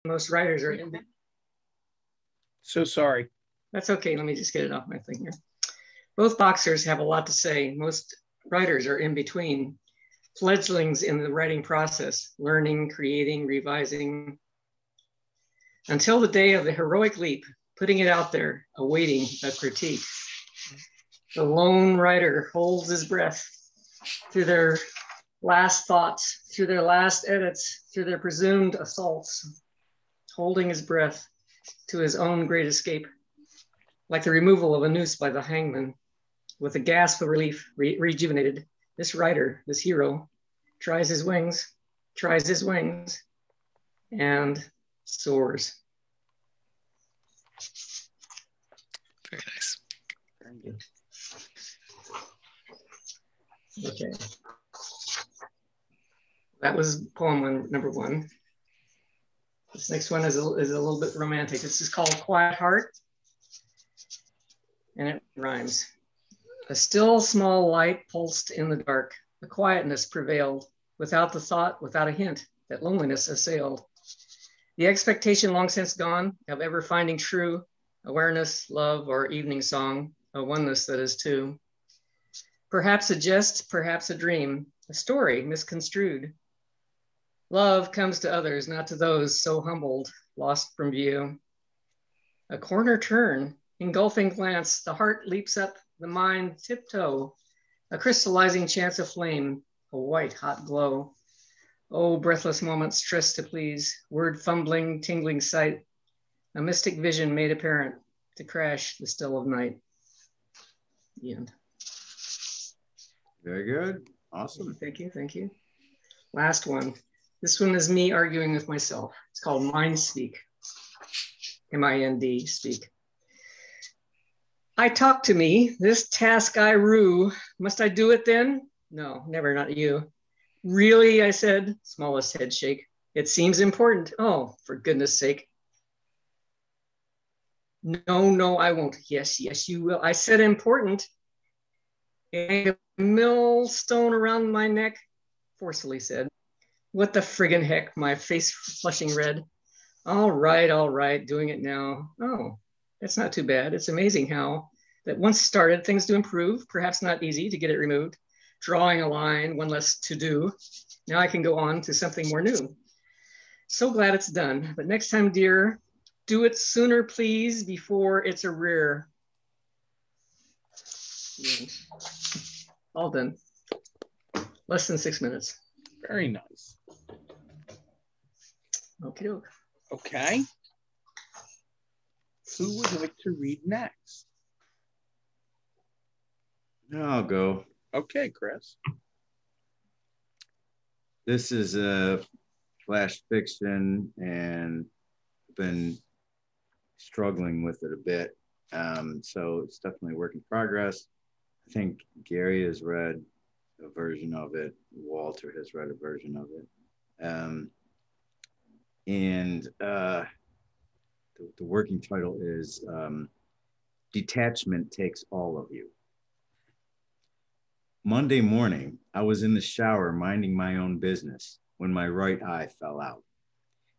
most writers are in. So sorry. That's okay. Let me just get it off my thing here. Both boxers have a lot to say. Most writers are in between, fledglings in the writing process, learning, creating, revising, until the day of the heroic leap, putting it out there, awaiting a critique. The lone writer holds his breath through their last thoughts, through their last edits, through their presumed assaults, holding his breath to his own great escape, like the removal of a noose by the hangman. With a gasp of relief, rejuvenated, this writer, this hero, tries his wings, and soars. Very nice. Very good. Okay. That was poem number one. This next one is a little bit romantic. This is called Quiet Heart, and it rhymes. A still small light pulsed in the dark. A quietness prevailed, without the thought, without a hint, that loneliness assailed. The expectation long since gone of ever finding true awareness, love, or evening song, a oneness that is two. Perhaps a jest, perhaps a dream, a story misconstrued. Love comes to others, not to those so humbled, lost from view. A corner turn, engulfing glance, the heart leaps up, the mind tiptoe, a crystallizing chance of flame, a white hot glow. Oh, breathless moments stressed to please, word fumbling, tingling sight, a mystic vision made apparent to crash the still of night. The end. Very good. Awesome. Thank you, thank you. Last one. This one is me arguing with myself. It's called Mind Speak. M-I-N-D, speak. I talk to me, this task I rue. Must I do it then? No, never, not you. Really, I said, smallest head shake. It seems important. Oh, for goodness sake. No, no, I won't. Yes, yes, you will. I said important. A millstone around my neck, forcefully said. What the friggin' heck, my face flushing red. All right, doing it now. Oh, that's not too bad. It's amazing how that once started, things do improve, perhaps not easy to get it removed. Drawing a line, one less to do. Now I can go on to something more new. So glad it's done, but next time, dear, do it sooner, please, before it's a rear. All done. Less than 6 minutes. Very nice. Okay. Okay. Who would like to read next? I'll go. Okay, Chris. This is a flash fiction and been struggling with it a bit. So it's definitely a work in progress. I think Gary has read a version of it. Walter has read a version of it. The working title is Detachment Takes All of You. Monday morning, I was in the shower minding my own business when my right eye fell out.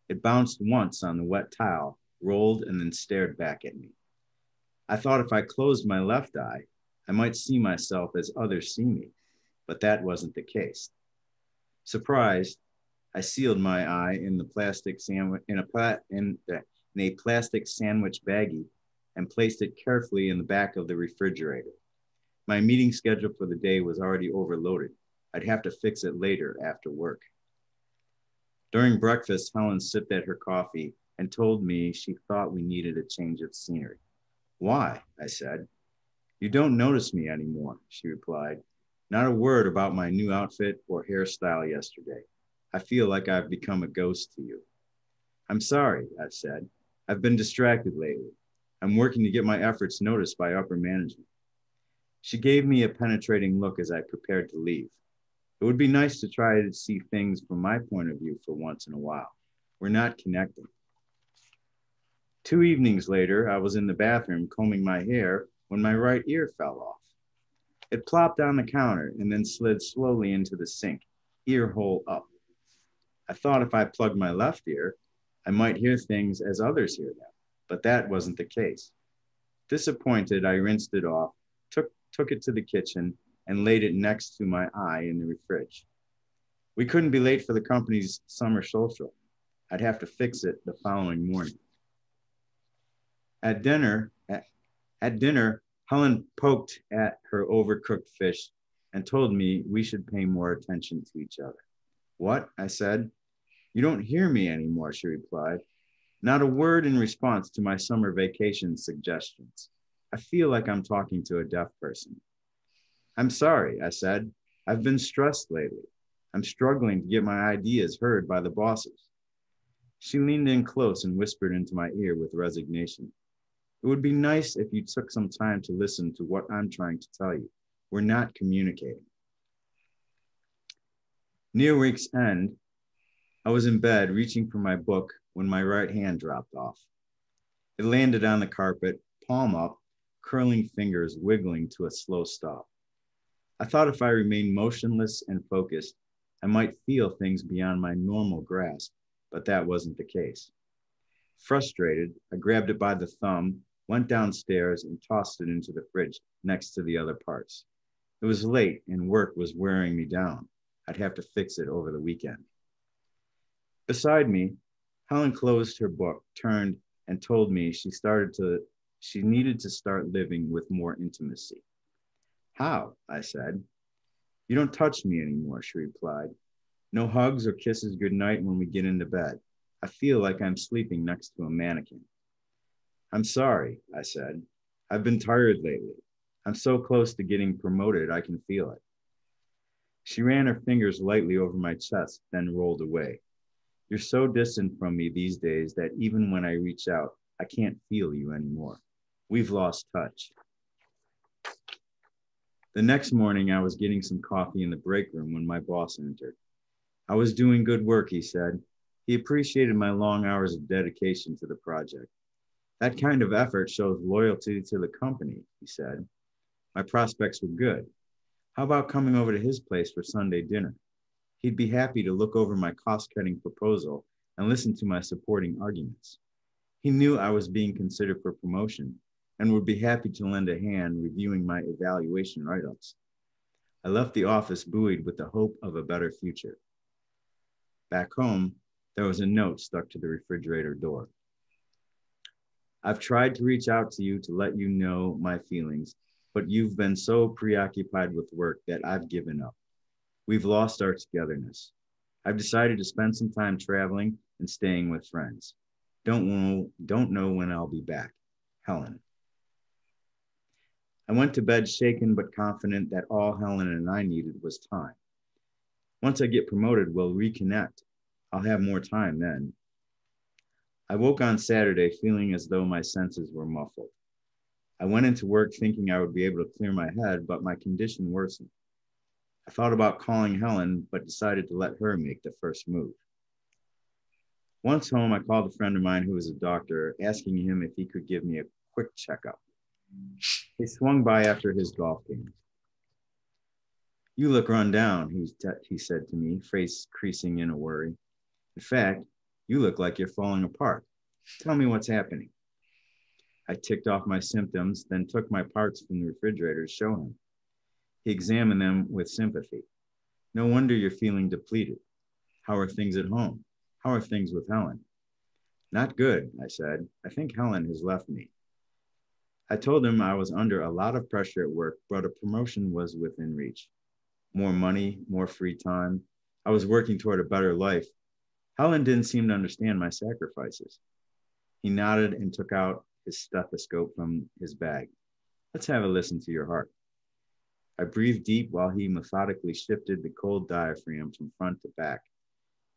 It bounced once on the wet tile, rolled, and then stared back at me. I thought if I closed my left eye, I might see myself as others see me, but that wasn't the case. Surprised, I sealed my eye in the plastic sandwich in a plastic sandwich baggie and placed it carefully in the back of the refrigerator. My meeting schedule for the day was already overloaded. I'd have to fix it later after work. During breakfast, Helen sipped at her coffee and told me she thought we needed a change of scenery. Why? I said. You don't notice me anymore, she replied. Not a word about my new outfit or hairstyle yesterday. I feel like I've become a ghost to you. I'm sorry, I said. I've been distracted lately. I'm working to get my efforts noticed by upper management. She gave me a penetrating look as I prepared to leave. It would be nice to try to see things from my point of view for once in a while. We're not connecting. 2 evenings later, I was in the bathroom combing my hair when my right ear fell off. It plopped on the counter and then slid slowly into the sink, ear hole up. I thought if I plugged my left ear, I might hear things as others hear them, but that wasn't the case. Disappointed, I rinsed it off, took it to the kitchen, and laid it next to my eye in the fridge. We couldn't be late for the company's summer social. I'd have to fix it the following morning. At dinner, Helen poked at her overcooked fish and told me we should pay more attention to each other. What? I said. You don't hear me anymore, she replied. Not a word in response to my summer vacation suggestions. I feel like I'm talking to a deaf person. I'm sorry, I said. I've been stressed lately. I'm struggling to get my ideas heard by the bosses. She leaned in close and whispered into my ear with resignation. It would be nice if you took some time to listen to what I'm trying to tell you. We're not communicating. Near week's end, I was in bed reaching for my book when my right hand dropped off. It landed on the carpet, palm up, curling fingers wiggling to a slow stop. I thought if I remained motionless and focused, I might feel things beyond my normal grasp, but that wasn't the case. Frustrated, I grabbed it by the thumb, went downstairs, and tossed it into the fridge next to the other parts. It was late and work was wearing me down. I'd have to fix it over the weekend. Beside me, Helen closed her book, turned, and told me she needed to start living with more intimacy. How? I said. You don't touch me anymore, she replied. No hugs or kisses goodnight when we get into bed. I feel like I'm sleeping next to a mannequin. I'm sorry, I said. I've been tired lately. I'm so close to getting promoted, I can feel it. She ran her fingers lightly over my chest, then rolled away. You're so distant from me these days that even when I reach out, I can't feel you anymore. We've lost touch. The next morning, I was getting some coffee in the break room when my boss entered. I was doing good work, he said. He appreciated my long hours of dedication to the project. That kind of effort shows loyalty to the company, he said. My prospects were good. How about coming over to his place for Sunday dinner? He'd be happy to look over my cost-cutting proposal and listen to my supporting arguments. He knew I was being considered for promotion and would be happy to lend a hand reviewing my evaluation write-ups. I left the office buoyed with the hope of a better future. Back home, there was a note stuck to the refrigerator door. I've tried to reach out to you to let you know my feelings, but you've been so preoccupied with work that I've given up. We've lost our togetherness. I've decided to spend some time traveling and staying with friends. Don't know when I'll be back. Helen. I went to bed shaken but confident that all Helen and I needed was time. Once I get promoted, we'll reconnect. I'll have more time then. I woke on Saturday feeling as though my senses were muffled. I went into work thinking I would be able to clear my head, but my condition worsened. I thought about calling Helen, but decided to let her make the first move. Once home, I called a friend of mine who was a doctor, asking him if he could give me a quick checkup. He swung by after his golf game. You look run down, he said to me, face creasing in a worry. In fact, you look like you're falling apart. Tell me what's happening. I ticked off my symptoms, then took my parts from the refrigerator to show him. He examined them with sympathy. No wonder you're feeling depleted. How are things at home? How are things with Helen? Not good, I said. I think Helen has left me. I told him I was under a lot of pressure at work, but a promotion was within reach. More money, more free time. I was working toward a better life. Helen didn't seem to understand my sacrifices. He nodded and took out his stethoscope from his bag. Let's have a listen to your heart. I breathed deep while he methodically shifted the cold diaphragm from front to back.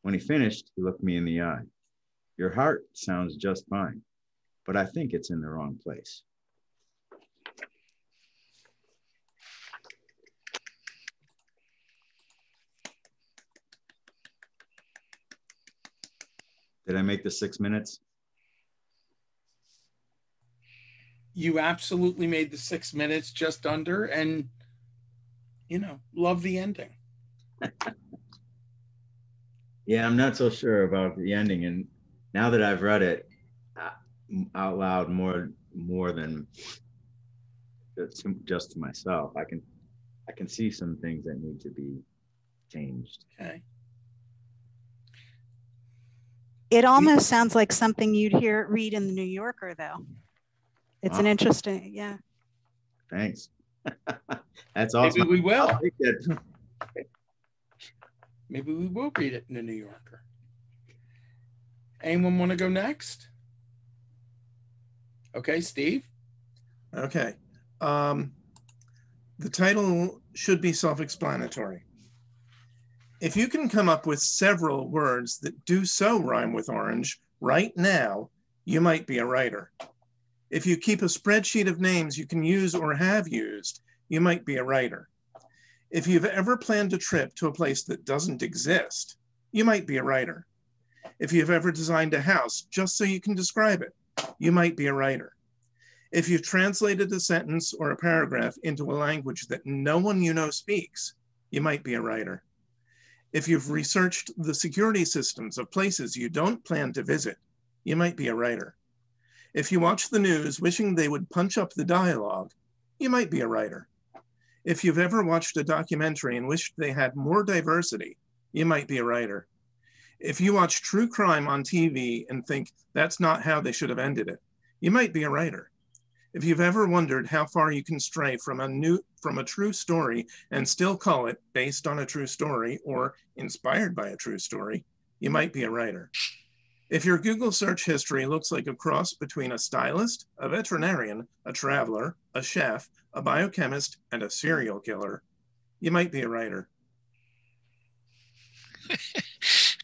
When he finished, he looked me in the eye. Your heart sounds just fine, but I think it's in the wrong place. Did I make the 6 minutes? You absolutely made the 6 minutes, just under, and, love the ending. Yeah, I'm not so sure about the ending. And Now that I've read it out loud more than just to myself, I can see some things that need to be changed. Okay. It almost sounds like something you'd read in the New Yorker, though. It's an interesting, yeah. Thanks. That's awesome. Maybe we will. Maybe we will read it in the New Yorker. Anyone want to go next? Okay, Steve. Okay. The title should be self-explanatory. If you can come up with several words that do so rhyme with orange right now, you might be a writer. If you keep a spreadsheet of names you can use or have used, you might be a writer. If you've ever planned a trip to a place that doesn't exist, you might be a writer. If you've ever designed a house just so you can describe it, you might be a writer. If you've translated a sentence or a paragraph into a language that no one you know speaks, you might be a writer. If you've researched the security systems of places you don't plan to visit, you might be a writer. If you watch the news wishing they would punch up the dialogue, you might be a writer. If you've ever watched a documentary and wished they had more diversity, you might be a writer. If you watch true crime on TV and think that's not how they should have ended it, you might be a writer. If you've ever wondered how far you can stray from a true story and still call it based on a true story or inspired by a true story, you might be a writer. If your Google search history looks like a cross between a stylist, a veterinarian, a traveler, a chef, a biochemist, and a serial killer, you might be a writer. It's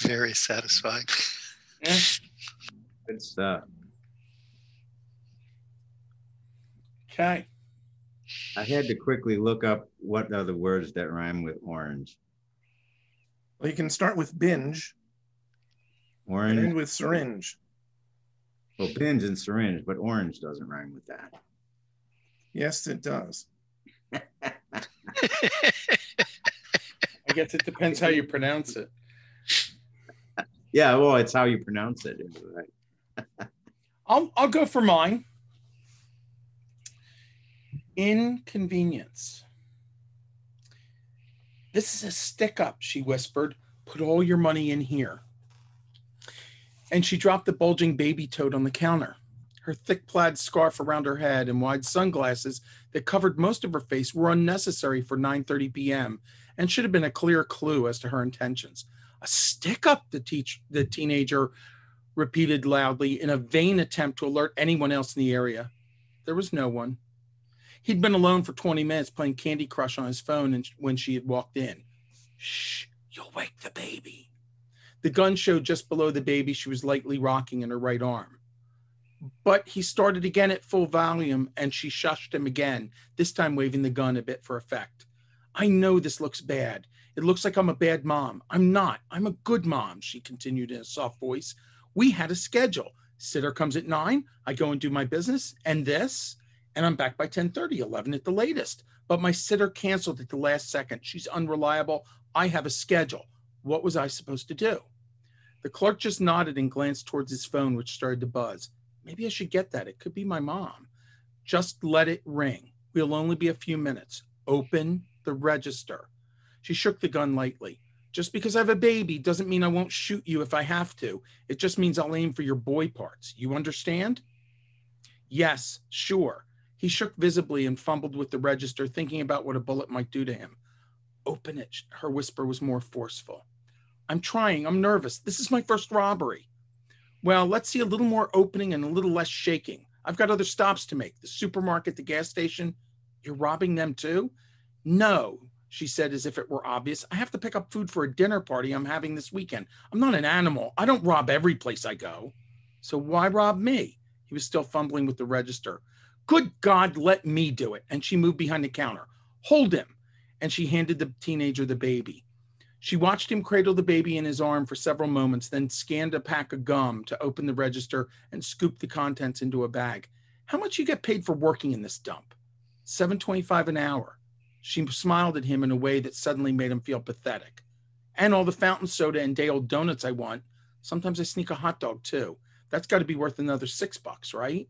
very satisfying. Yeah. Good stuff. Okay. I had to quickly look up what are the words that rhyme with orange. Well, you can start with binge Orange. and end with syringe. Well, binge and syringe, but orange doesn't rhyme with that. Yes, it does. I guess it depends how you pronounce it. Yeah, well, it's how you pronounce it. Right? I'll go for mine. Inconvenience. This is a stick up, she whispered. Put all your money in here. And she dropped the bulging baby toad on the counter. Her thick plaid scarf around her head and wide sunglasses that covered most of her face were unnecessary for 9:30 p.m. and should have been a clear clue as to her intentions. A stick up, the teenager repeated loudly in a vain attempt to alert anyone else in the area. There was no one. He'd been alone for 20 minutes playing Candy Crush on his phone when she had walked in. Shh, you'll wake the baby. The gun showed just below the baby she was lightly rocking in her right arm. But he started again at full volume and she shushed him again, this time waving the gun a bit for effect. I know this looks bad. It looks like I'm a bad mom. I'm not. I'm a good mom, she continued in a soft voice. We had a schedule. Sitter comes at 9. I go and do my business. And this? And I'm back by 10:30, 11 at the latest. But my sitter canceled at the last second. She's unreliable. I have a schedule. What was I supposed to do? The clerk just nodded and glanced towards his phone, which started to buzz. Maybe I should get that. It could be my mom. Just let it ring. We'll only be a few minutes. Open the register. She shook the gun lightly. Just because I have a baby doesn't mean I won't shoot you if I have to. It just means I'll aim for your boy parts. You understand? Yes, sure. He shook visibly and fumbled with the register, thinking about what a bullet might do to him. Open it. Her whisper was more forceful. I'm trying. I'm nervous. This is my first robbery. Well, let's see a little more opening and a little less shaking. I've got other stops to make. The supermarket, the gas station. You're robbing them too? No, she said as if it were obvious. I have to pick up food for a dinner party I'm having this weekend. I'm not an animal. I don't rob every place I go. So why rob me? He was still fumbling with the register. Good God, let me do it. And she moved behind the counter. Hold him. And she handed the teenager the baby. She watched him cradle the baby in his arm for several moments, then scanned a pack of gum to open the register and scoop the contents into a bag. How much you get paid for working in this dump? $7.25 an hour. She smiled at him in a way that suddenly made him feel pathetic. And all the fountain soda and day-old donuts I want. Sometimes I sneak a hot dog too. That's got to be worth another $6, right?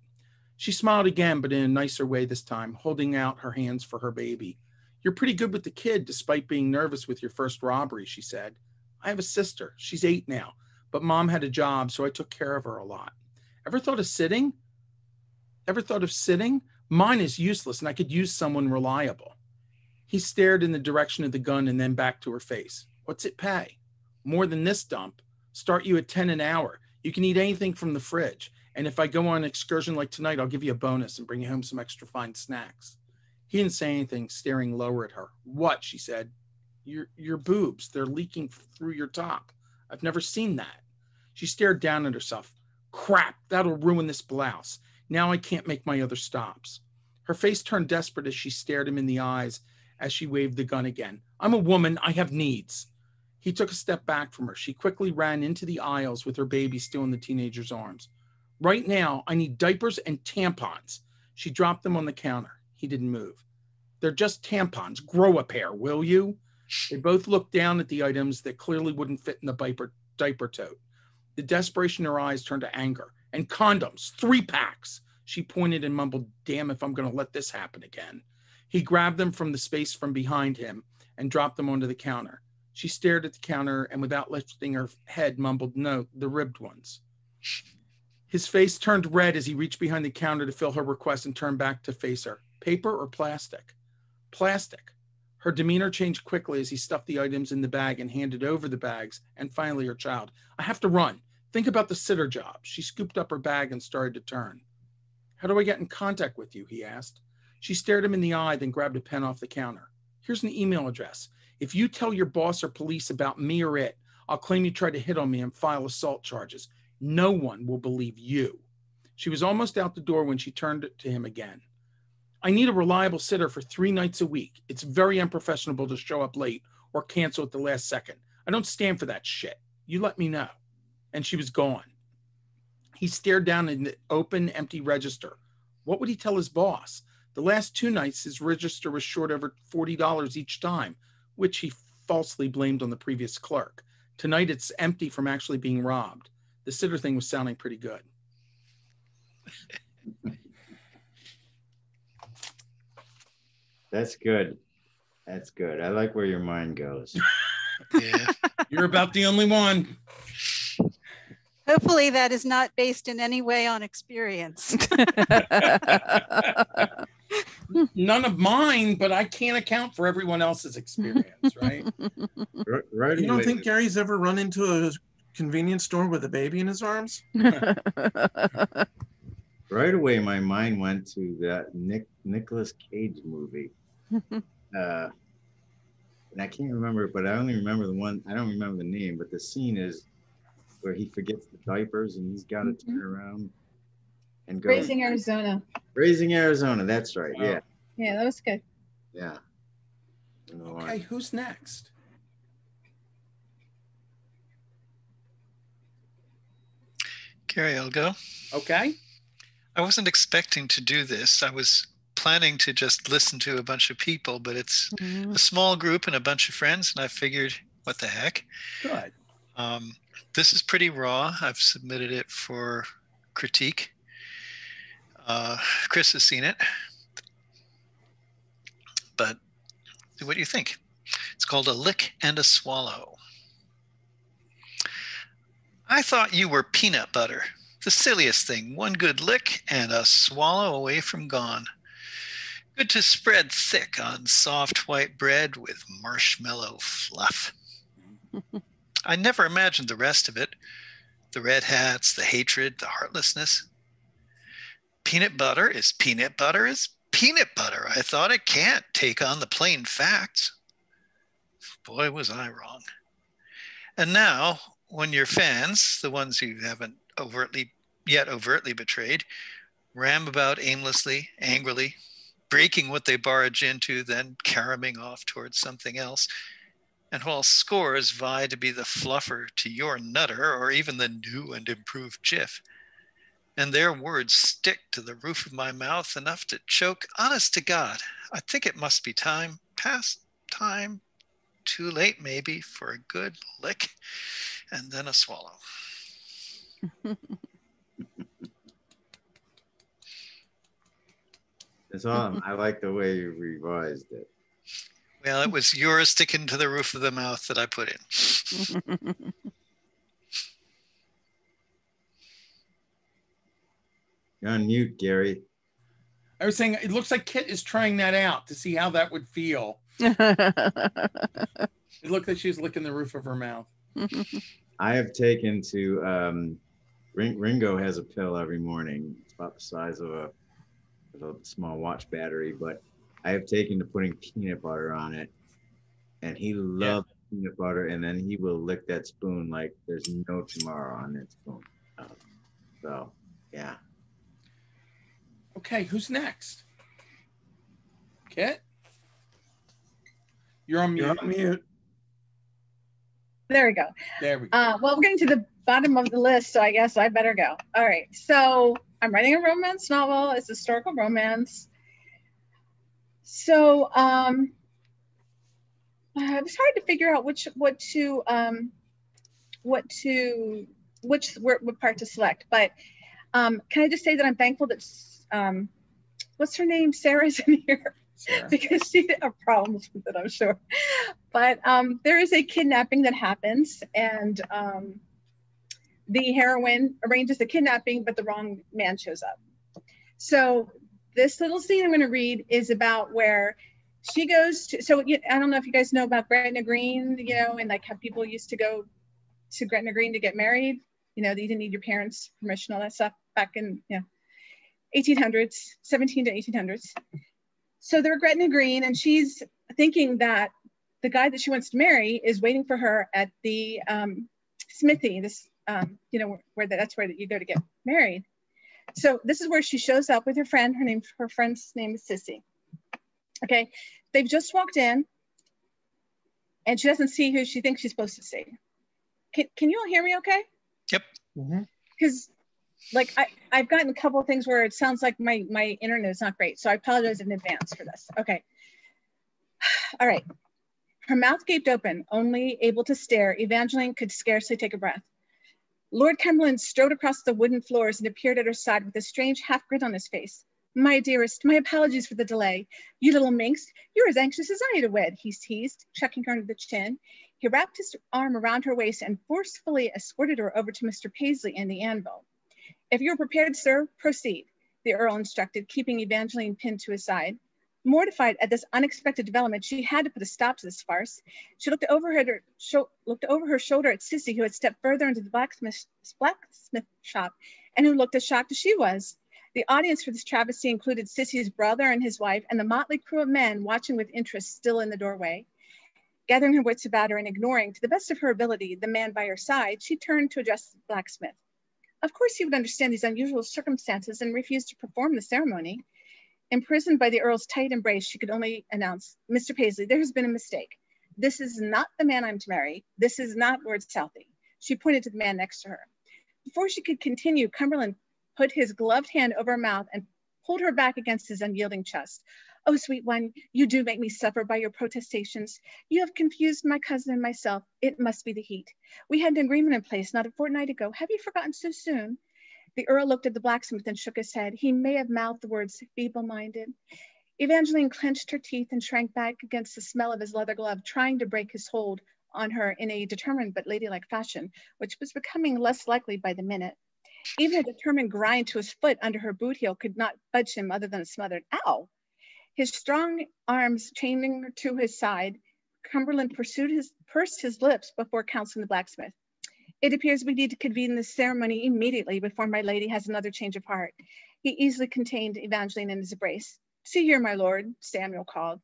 She smiled again, but in a nicer way this time, holding out her hands for her baby. You're pretty good with the kid, despite being nervous with your first robbery, she said. I have a sister. She's 8 now, but Mom had a job, so I took care of her a lot. Ever thought of sitting? Mine is useless, and I could use someone reliable. He stared in the direction of the gun and then back to her face. What's it pay? More than this dump. Start you at 10 an hour. You can eat anything from the fridge. And if I go on an excursion like tonight, I'll give you a bonus and bring you home some extra fine snacks. He didn't say anything, staring lower at her. What? She said. Your boobs. They're leaking through your top. I've never seen that. She stared down at herself. Crap, that'll ruin this blouse. Now I can't make my other stops. Her face turned desperate as she stared him in the eyes as she waved the gun again. I'm a woman. I have needs. He took a step back from her. She quickly ran into the aisles with her baby still in the teenager's arms. Right now, I need diapers and tampons. She dropped them on the counter. He didn't move. They're just tampons. Grow a pair, will you? They both looked down at the items that clearly wouldn't fit in the diaper tote. The desperation in her eyes turned to anger. And condoms, 3 packs. She pointed and mumbled, damn if I'm going to let this happen again. He grabbed them from the space from behind him and dropped them onto the counter. She stared at the counter and without lifting her head mumbled, no, the ribbed ones. His face turned red as he reached behind the counter to fill her request and turned back to face her. Paper or plastic? Plastic. Her demeanor changed quickly as he stuffed the items in the bag and handed over the bags, and finally her child. I have to run. Think about the sitter job. She scooped up her bag and started to turn. How do I get in contact with you? He asked. She stared him in the eye, then grabbed a pen off the counter. Here's an email address. If you tell your boss or police about me or it, I'll claim you tried to hit on me and file assault charges. No one will believe you. She was almost out the door when she turned to him again. I need a reliable sitter for 3 nights a week. It's very unprofessional to show up late or cancel at the last second. I don't stand for that shit. You let me know. And she was gone. He stared down in the open, empty register. What would he tell his boss? The last 2 nights, his register was short over $40 each time, which he falsely blamed on the previous clerk. Tonight, it's empty from actually being robbed. The sitter thing was sounding pretty good. That's good. That's good. I like where your mind goes. Yeah. You're about the only one. Hopefully that is not based in any way on experience. None of mine, but I can't account for everyone else's experience, right? Right. You don't think Gary's ever run into a convenience store with a baby in his arms? Right away, my mind went to that Nicolas Cage movie. And I can't remember it, but I only remember the one. I don't remember the name, but the scene is where he forgets the diapers and he's got to turn around and go. Raising Arizona. Raising Arizona. That's right. Wow. Yeah. Yeah, that was good. Yeah. Okay, who's next? Gary, I'll go. Okay. I wasn't expecting to do this. I was planning to just listen to a bunch of people, but it's a small group and a bunch of friends, and I figured, what the heck? Good. This is pretty raw. I've submitted it for critique. Chris has seen it, but what do you think? It's called A Lick and a Swallow. I thought you were peanut butter. The silliest thing. One good lick and a swallow away from gone. Good to spread thick on soft white bread with marshmallow fluff. I never imagined the rest of it. The red hats, the hatred, the heartlessness. Peanut butter is peanut butter is peanut butter. I thought it can't take on the plain facts. Boy, was I wrong. And now, when your fans, the ones you haven't overtly betrayed, ram about aimlessly, angrily, breaking what they barge into, then caroming off towards something else, and while scores vie to be the fluffer to your nutter or even the new and improved jiff, and their words stick to the roof of my mouth enough to choke, honest to God, I think it must be time, past time, too late maybe, for a good lick and then a swallow. That's all. I like the way you revised it. Well, it was yours sticking to the roof of the mouth that I put in. You're on mute, Gary. I was saying, it looks like Kit is trying that out to see how that would feel. It looked like she was licking the roof of her mouth. I have taken to, Ringo has a pill every morning. It's about the size of a small watch battery, but I have taken to putting peanut butter on it. And he loves peanut butter, and then he will lick that spoon like there's no tomorrow on that spoon. So, yeah. Okay, who's next? Kit? You're on mute. You're on mute. There we go. There we go. Well, we're getting to the bottom of the list, so I guess I better go. All right. So I'm writing a romance novel. It's a historical romance. So it was hard to figure out which part to select. But can I just say that I'm thankful that what's her name? Sarah's in here. Sarah. Because she had problems with it, I'm sure. But there is a kidnapping that happens, and the heroine arranges the kidnapping, but the wrong man shows up. So this little scene I'm going to read is about where she goes to, so I don't know if you guys know about Gretna Green, and like how people used to go to Gretna Green to get married, that you didn't need your parents' permission, all that stuff back in 1800s, 17 to 1800s. So they're at Gretna Green, and she's thinking that the guy that she wants to marry is waiting for her at the smithy, this, that's where you go to get married. So this is where she shows up with her friend. Her friend's name is Sissy. Okay, they've just walked in, and she doesn't see who she thinks she's supposed to see. Can you all hear me okay? Yep. Because like I've gotten a couple of things where it sounds like my internet is not great. So I apologize in advance for this. Okay. All right. Her mouth gaped open, only able to stare. Evangeline could scarcely take a breath. Lord Cumberland strode across the wooden floors and appeared at her side with a strange half grin on his face. My dearest, my apologies for the delay. You little minx, you're as anxious as I to wed, he teased, chucking her under the chin. He wrapped his arm around her waist and forcefully escorted her over to Mr. Paisley and the anvil. If you're prepared, sir, proceed, the Earl instructed, keeping Evangeline pinned to his side. Mortified at this unexpected development, she had to put a stop to this farce. She looked over her shoulder at Sissy, who had stepped further into the blacksmith shop, and who looked as shocked as she was. The audience for this travesty included Sissy's brother and his wife, and the motley crew of men watching with interest still in the doorway. Gathering her wits about her and ignoring, to the best of her ability, the man by her side, she turned to address the blacksmith. Of course he would understand these unusual circumstances and refuse to perform the ceremony. Imprisoned by the Earl's tight embrace, she could only announce, Mr. Paisley, there has been a mistake. This is not the man I'm to marry. This is not Lord Southey. She pointed to the man next to her. Before she could continue, Cumberland put his gloved hand over her mouth and pulled her back against his unyielding chest. Oh, sweet one, you do make me suffer by your protestations. You have confused my cousin and myself. It must be the heat. We had an agreement in place not a fortnight ago. Have you forgotten so soon? The Earl looked at the blacksmith and shook his head. He may have mouthed the words feeble-minded. Evangeline clenched her teeth and shrank back against the smell of his leather glove, trying to break his hold on her in a determined but ladylike fashion, which was becoming less likely by the minute. Even a determined grind to his foot under her boot heel could not budge him other than a smothered ow. His strong arms chaining her to his side, Cumberland pursed his lips before counseling the blacksmith. It appears we need to convene this ceremony immediately before my lady has another change of heart. He easily contained Evangeline in his embrace. See here, my lord, Samuel called,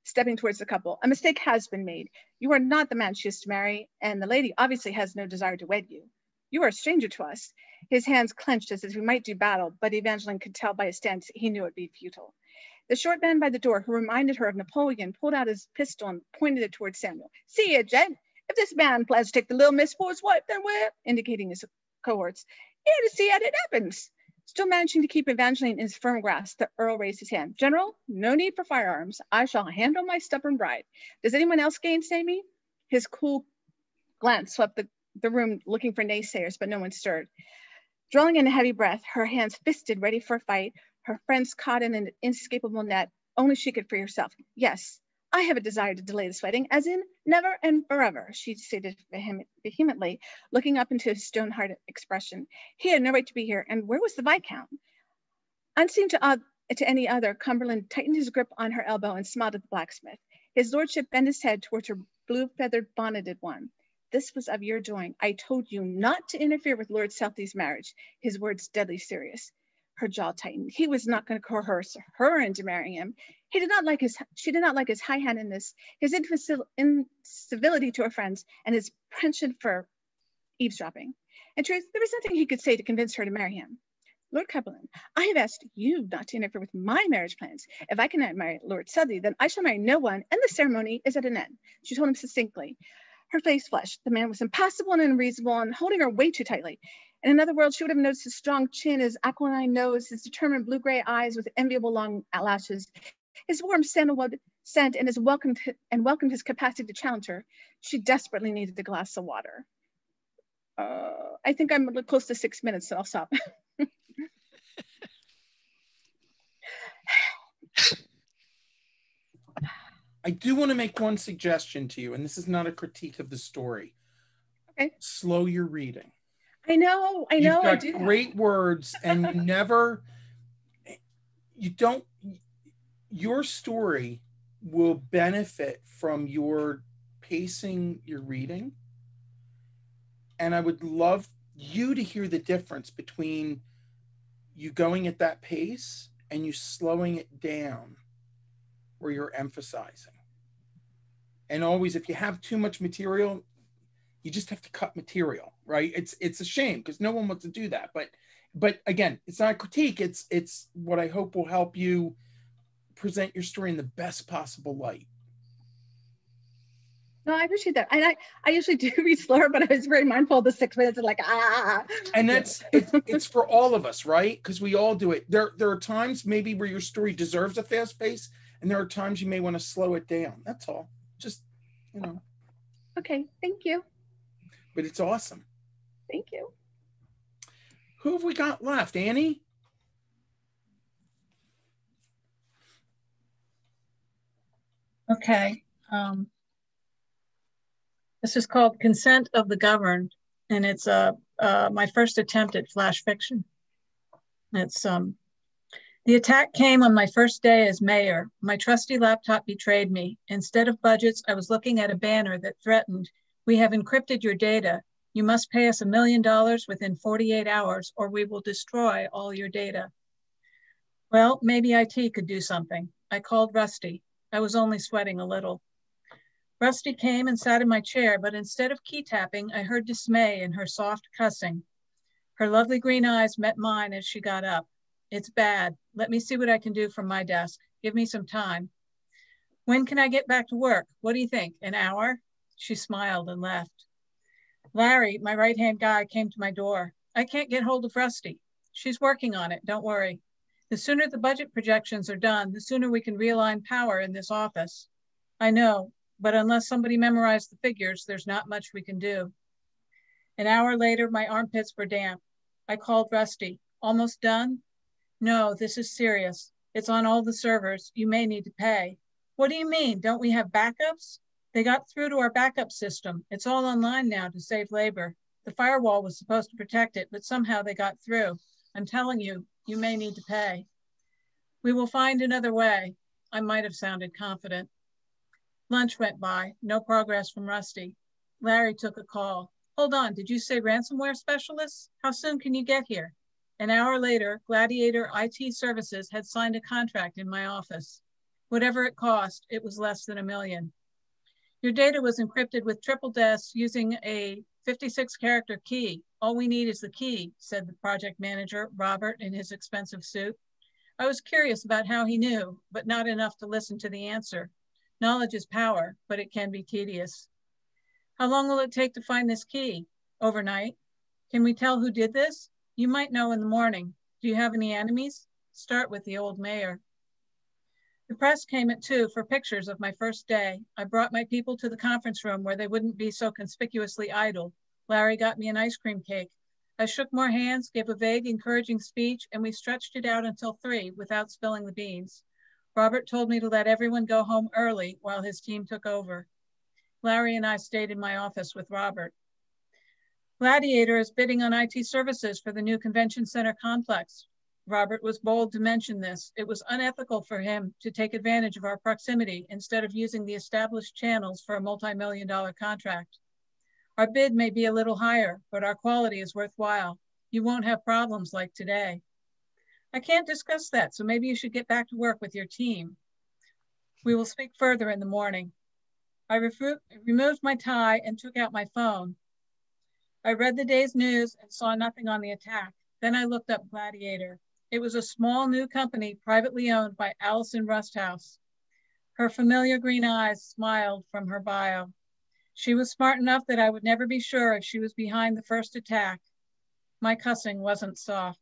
stepping towards the couple. A mistake has been made. You are not the man she is to marry, and the lady obviously has no desire to wed you. You are a stranger to us. His hands clenched as if he might do battle, but Evangeline could tell by his stance he knew it would be futile. The short man by the door, who reminded her of Napoleon, pulled out his pistol and pointed it towards Samuel. See here, gent. If this man plans to take the little miss for his wife, then we're, indicating his cohorts, here to see how it happens. Still managing to keep Evangeline in his firm grasp, the Earl raised his hand. General, no need for firearms. I shall handle my stubborn bride. Does anyone else gainsay me? His cool glance swept the the room looking for naysayers, but no one stirred. Drawing in a heavy breath, her hands fisted, ready for a fight, her friends caught in an inescapable net, only she could free herself. Yes, I have a desire to delay this wedding, as in never and forever, she stated vehemently, looking up into his stone-hard expression. He had no right to be here, and where was the Viscount? Unseen to any other, Cumberland tightened his grip on her elbow and smiled at the blacksmith. His lordship bent his head towards her blue-feathered bonneted one. This was of your doing. I told you not to interfere with Lord Southey's marriage. His words deadly serious. Her jaw tightened. He was not going to coerce her into marrying him. She did not like his high-handedness, his incivility to her friends, and his penchant for eavesdropping. In truth, there was nothing he could say to convince her to marry him. Lord Cumberland, I have asked you not to interfere with my marriage plans. If I cannot marry Lord Southey, then I shall marry no one, and the ceremony is at an end, she told him succinctly. Her face flushed. The man was impassible and unreasonable and holding her way too tightly. In another world, she would have noticed his strong chin, his aquiline nose, his determined blue-gray eyes with enviable long lashes, his warm sandalwood scent, and welcomed his capacity to challenge her. She desperately needed a glass of water. I think I'm close to 6 minutes, so I'll stop. I do want to make one suggestion to you, and this is not a critique of the story. Okay. Slow your reading. I know. You've got I do great words, and your story will benefit from your pacing your reading. And I would love you to hear the difference between you going at that pace and you slowing it down where you're emphasizing. And always, if you have too much material, you just have to cut material, right? It's a shame because no one wants to do that. But again, it's not a critique. It's what I hope will help you present your story in the best possible light. No, I appreciate that. And I usually do read slower, but I was very mindful of the 6 minutes and And it's for all of us, right? Because we all do it. There are times maybe where your story deserves a fast pace, and there are times you may want to slow it down. That's all. Just, Okay, thank you. But it's awesome. Thank you. Who have we got left? Annie? Okay. This is called Consent of the Governed, and it's my first attempt at flash fiction. It's the attack came on my first day as mayor. My trusty laptop betrayed me. Instead of budgets, I was looking at a banner that threatened, "We have encrypted your data. You must pay us $1 million within 48 hours or we will destroy all your data." Well, maybe IT could do something. I called Rusty. I was only sweating a little. Rusty came and sat in my chair, but instead of key tapping, I heard dismay in her soft cussing. Her lovely green eyes met mine as she got up. "It's bad. Let me see what I can do from my desk. Give me some time." "When can I get back to work? What do you think? An hour?" She smiled and left. Larry, my right-hand guy, came to my door. "I can't get hold of Rusty." "She's working on it. Don't worry. The sooner the budget projections are done, the sooner we can realign power in this office." "I know, but unless somebody memorized the figures, there's not much we can do." An hour later, my armpits were damp. I called Rusty. "Almost done?" "No, this is serious. It's on all the servers. You may need to pay." "What do you mean? Don't we have backups?" "They got through to our backup system. It's all online now to save labor. The firewall was supposed to protect it, but somehow they got through. I'm telling you, you may need to pay." "We will find another way." I might have sounded confident. Lunch went by. No progress from Rusty. Larry took a call. "Hold on, did you say ransomware specialists? How soon can you get here?" An hour later, Gladiator IT Services had signed a contract in my office. Whatever it cost, it was less than $1 million. "Your data was encrypted with triple DES using a 56-character key. All we need is the key," said the project manager, Robert, in his expensive suit. I was curious about how he knew, but not enough to listen to the answer. Knowledge is power, but it can be tedious. "How long will it take to find this key?" "Overnight." "Can we tell who did this?" "You might know in the morning. Do you have any enemies?" "Start with the old mayor." The press came at 2 for pictures of my first day. I brought my people to the conference room where they wouldn't be so conspicuously idle. Larry got me an ice cream cake. I shook more hands, gave a vague, encouraging speech, and we stretched it out until 3 without spilling the beans. Robert told me to let everyone go home early while his team took over. Larry and I stayed in my office with Robert. Gladiator is bidding on IT services for the new convention center complex. Robert was bold to mention this. It was unethical for him to take advantage of our proximity instead of using the established channels for a multi-million-dollar contract. Our bid may be a little higher, but our quality is worthwhile. You won't have problems like today. I can't discuss that, so maybe you should get back to work with your team. We will speak further in the morning. I removed my tie and took out my phone. I read the day's news and saw nothing on the attack. Then I looked up Gladiator. It was a small new company privately owned by Allison Rusthouse. Her familiar green eyes smiled from her bio. She was smart enough that I would never be sure if she was behind the first attack. My cussing wasn't soft.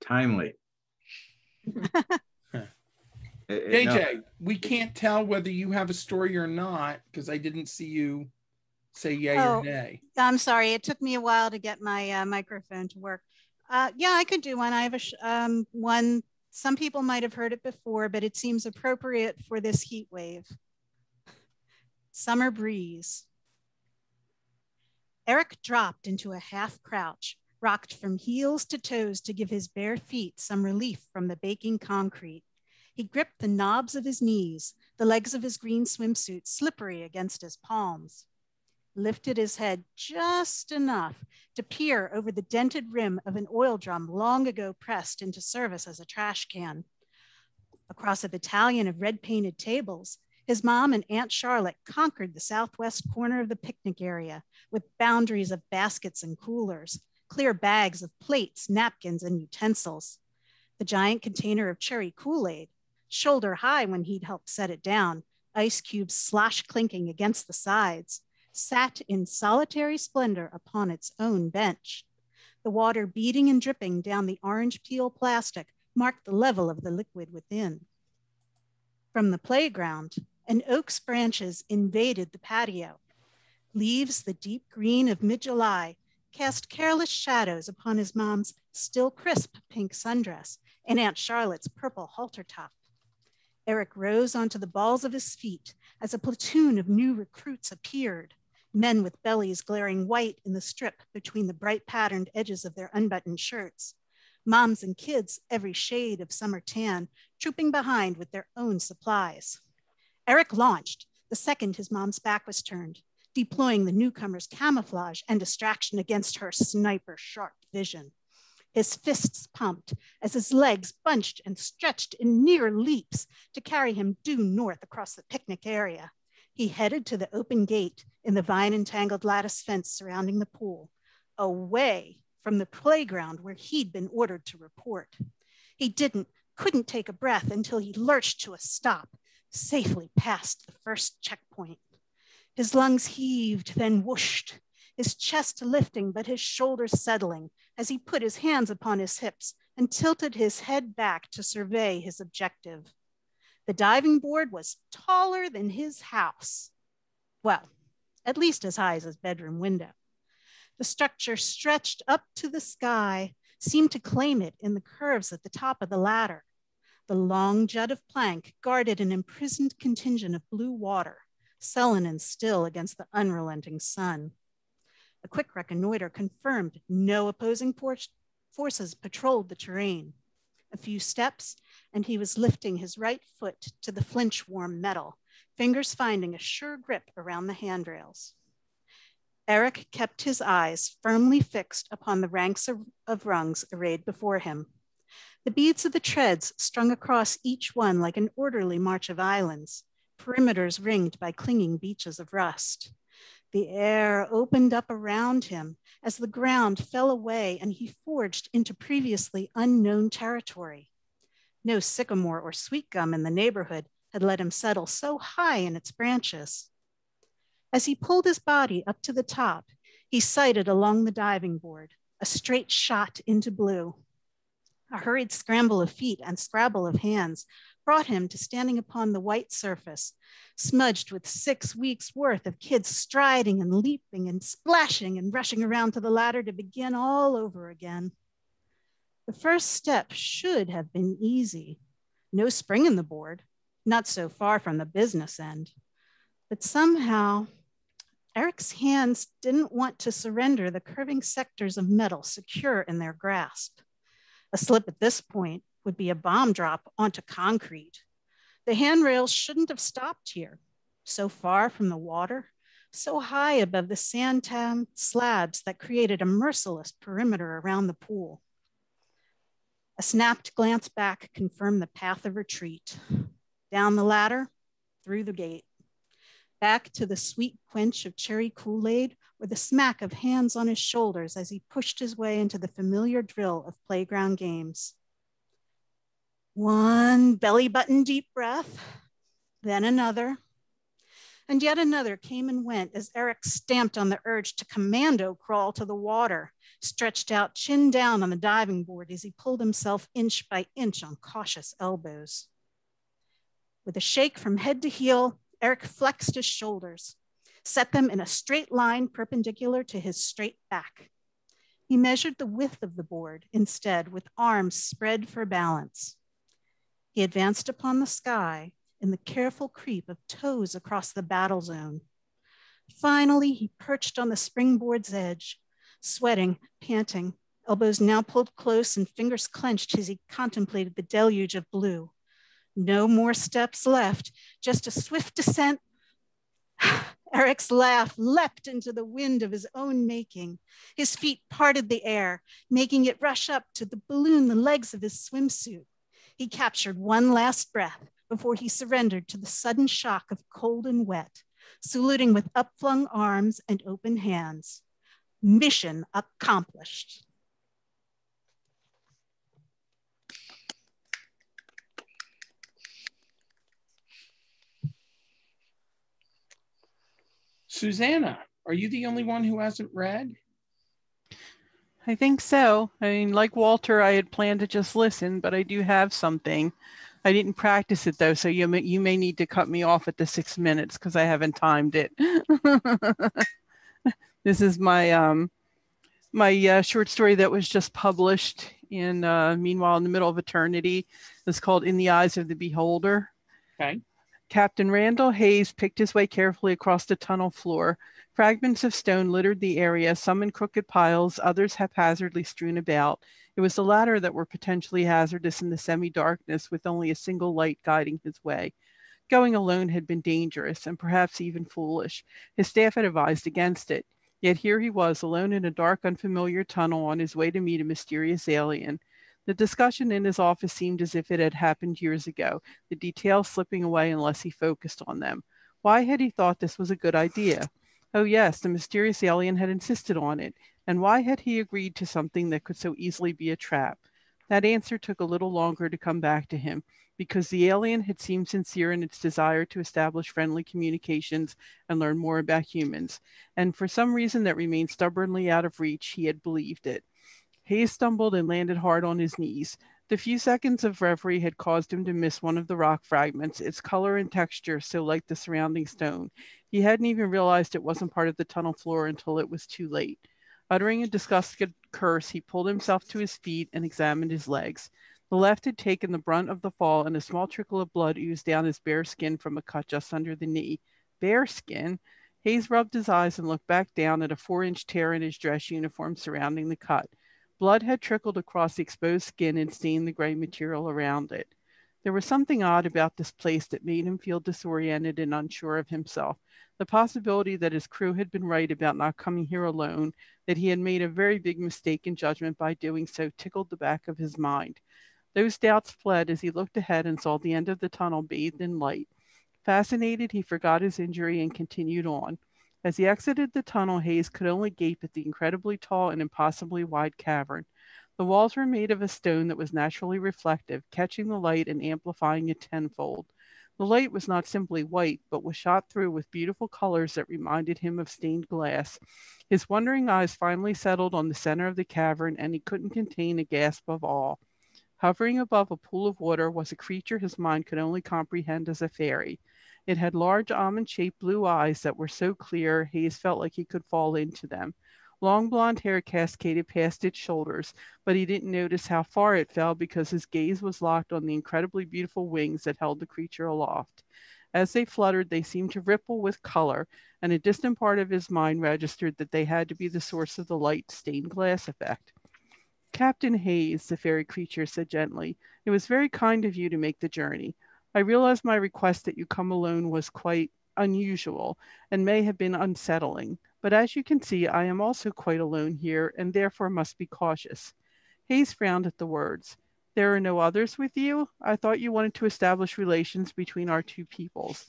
Timely. JJ, we can't tell whether you have a story or not because I didn't see you say yay or nay. I'm sorry. It took me a while to get my microphone to work. Yeah, I could do one. I have one. Some people might have heard it before, but it seems appropriate for this heat wave. Summer breeze. Eric dropped into a half crouch, rocked from heels to toes to give his bare feet some relief from the baking concrete. He gripped the knobs of his knees, the legs of his green swimsuit slippery against his palms. Lifted his head just enough to peer over the dented rim of an oil drum long ago pressed into service as a trash can. Across a battalion of red-painted tables, his mom and Aunt Charlotte conquered the southwest corner of the picnic area with boundaries of baskets and coolers, clear bags of plates, napkins, and utensils. The giant container of cherry Kool-Aid, shoulder high when he'd helped set it down, ice cubes slosh clinking against the sides, sat in solitary splendor upon its own bench. The water beading and dripping down the orange peel plastic marked the level of the liquid within. From the playground, an oak's branches invaded the patio. Leaves the deep green of mid-July cast careless shadows upon his mom's still crisp pink sundress and Aunt Charlotte's purple halter top. Eric rose onto the balls of his feet as a platoon of new recruits appeared, men with bellies glaring white in the strip between the bright patterned edges of their unbuttoned shirts, moms and kids every shade of summer tan trooping behind with their own supplies. Eric launched the second his mom's back was turned, deploying the newcomer's camouflage and distraction against her sniper-sharp vision. His fists pumped as his legs bunched and stretched in near leaps to carry him due north across the picnic area. He headed to the open gate in the vine-entangled lattice fence surrounding the pool, away from the playground where he'd been ordered to report. He couldn't take a breath until he lurched to a stop, safely past the first checkpoint. His lungs heaved, then whooshed, his chest lifting but his shoulders settling as he put his hands upon his hips and tilted his head back to survey his objective. The diving board was taller than his house. Well, at least as high as his bedroom window. The structure stretched up to the sky, seemed to claim it in the curves at the top of the ladder. The long jut of plank guarded an imprisoned contingent of blue water, sullen and still against the unrelenting sun. A quick reconnoiter confirmed no opposing forces patrolled the terrain. A few steps, and he was lifting his right foot to the flinch-warm metal, fingers finding a sure grip around the handrails. Eric kept his eyes firmly fixed upon the ranks of rungs arrayed before him. The beads of the treads strung across each one like an orderly march of islands, perimeters ringed by clinging beaches of rust. The air opened up around him as the ground fell away and he forged into previously unknown territory. No sycamore or sweet gum in the neighborhood had let him settle so high in its branches. As he pulled his body up to the top, he sighted along the diving board, a straight shot into blue. A hurried scramble of feet and scrabble of hands brought him to standing upon the white surface, smudged with 6 weeks' worth of kids striding and leaping and splashing and rushing around to the ladder to begin all over again. The first step should have been easy. No spring in the board, not so far from the business end. But somehow, Eric's hands didn't want to surrender the curving sectors of metal secure in their grasp. A slip at this point would be a bomb drop onto concrete. The handrails shouldn't have stopped here, so far from the water, so high above the sand-tan slabs that created a merciless perimeter around the pool. A snapped glance back confirmed the path of retreat. Down the ladder, through the gate. Back to the sweet quench of cherry Kool-Aid or the smack of hands on his shoulders as he pushed his way into the familiar drill of playground games. One belly button deep breath, then another, and yet another came and went as Eric stamped on the urge to commando crawl to the water, stretched out chin down on the diving board as he pulled himself inch by inch on cautious elbows. With a shake from head to heel, Eric flexed his shoulders, set them in a straight line perpendicular to his straight back. He measured the width of the board instead with arms spread for balance. He advanced upon the sky in the careful creep of toes across the battle zone. Finally, he perched on the springboard's edge, sweating, panting, elbows now pulled close and fingers clenched as he contemplated the deluge of blue. No more steps left, just a swift descent. Eric's laugh leapt into the wind of his own making. His feet parted the air, making it rush up to balloon the legs of his swimsuit. He captured one last breath before he surrendered to the sudden shock of cold and wet, saluting with upflung arms and open hands. Mission accomplished. Susanna, are you the only one who hasn't read? I think so. I mean, like Walter, I had planned to just listen, but I do have something. I didn't practice it though, so you may need to cut me off at the 6 minutes because I haven't timed it. This is my my short story that was just published in Meanwhile in the Middle of Eternity. It's called In the Eyes of the Beholder. Okay. Captain Randall Hayes picked his way carefully across the tunnel floor. Fragments of stone littered the area, some in crooked piles, others haphazardly strewn about. It was the latter that were potentially hazardous in the semi-darkness, with only a single light guiding his way. Going alone had been dangerous and perhaps even foolish. His staff had advised against it. Yet here he was, alone in a dark, unfamiliar tunnel on his way to meet a mysterious alien. The discussion in his office seemed as if it had happened years ago, the details slipping away unless he focused on them. Why had he thought this was a good idea? Oh yes, the mysterious alien had insisted on it. And why had he agreed to something that could so easily be a trap? That answer took a little longer to come back to him, because the alien had seemed sincere in its desire to establish friendly communications and learn more about humans. And for some reason that remained stubbornly out of reach, he had believed it. Hayes stumbled and landed hard on his knees. The few seconds of reverie had caused him to miss one of the rock fragments, its color and texture so like the surrounding stone. He hadn't even realized it wasn't part of the tunnel floor until it was too late. Uttering a disgusted curse, he pulled himself to his feet and examined his legs. The left had taken the brunt of the fall, and a small trickle of blood oozed down his bare skin from a cut just under the knee. Bare skin? Hayes rubbed his eyes and looked back down at a 4-inch tear in his dress uniform surrounding the cut. Blood had trickled across the exposed skin and stained the gray material around it. There was something odd about this place that made him feel disoriented and unsure of himself. The possibility that his crew had been right about not coming here alone, that he had made a very big mistake in judgment by doing so, tickled the back of his mind. Those doubts fled as he looked ahead and saw the end of the tunnel bathed in light. Fascinated, he forgot his injury and continued on. As he exited the tunnel, Hayes could only gape at the incredibly tall and impossibly wide cavern. The walls were made of a stone that was naturally reflective, catching the light and amplifying it tenfold. The light was not simply white, but was shot through with beautiful colors that reminded him of stained glass. His wondering eyes finally settled on the center of the cavern, and he couldn't contain a gasp of awe. Hovering above a pool of water was a creature his mind could only comprehend as a fairy. It had large almond-shaped blue eyes that were so clear Hayes felt like he could fall into them. Long blonde hair cascaded past its shoulders, but he didn't notice how far it fell because his gaze was locked on the incredibly beautiful wings that held the creature aloft. As they fluttered, they seemed to ripple with color, and a distant part of his mind registered that they had to be the source of the light stained glass effect. Captain Hayes, the fairy creature said gently, it was very kind of you to make the journey. I realize my request that you come alone was quite unusual and may have been unsettling, but as you can see, I am also quite alone here and therefore must be cautious. Hayes frowned at the words. There are no others with you? I thought you wanted to establish relations between our two peoples.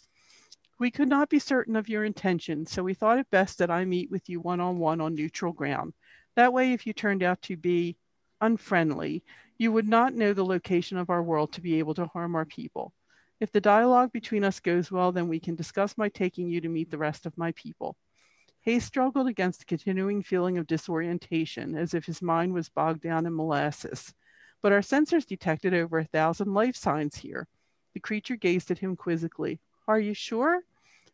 We could not be certain of your intention, so we thought it best that I meet with you one-on-one on neutral ground. That way, if you turned out to be unfriendly, you would not know the location of our world to be able to harm our people. If the dialogue between us goes well, then we can discuss my taking you to meet the rest of my people. Hayes struggled against the continuing feeling of disorientation, as if his mind was bogged down in molasses. But our sensors detected over 1,000 life signs here. The creature gazed at him quizzically. Are you sure?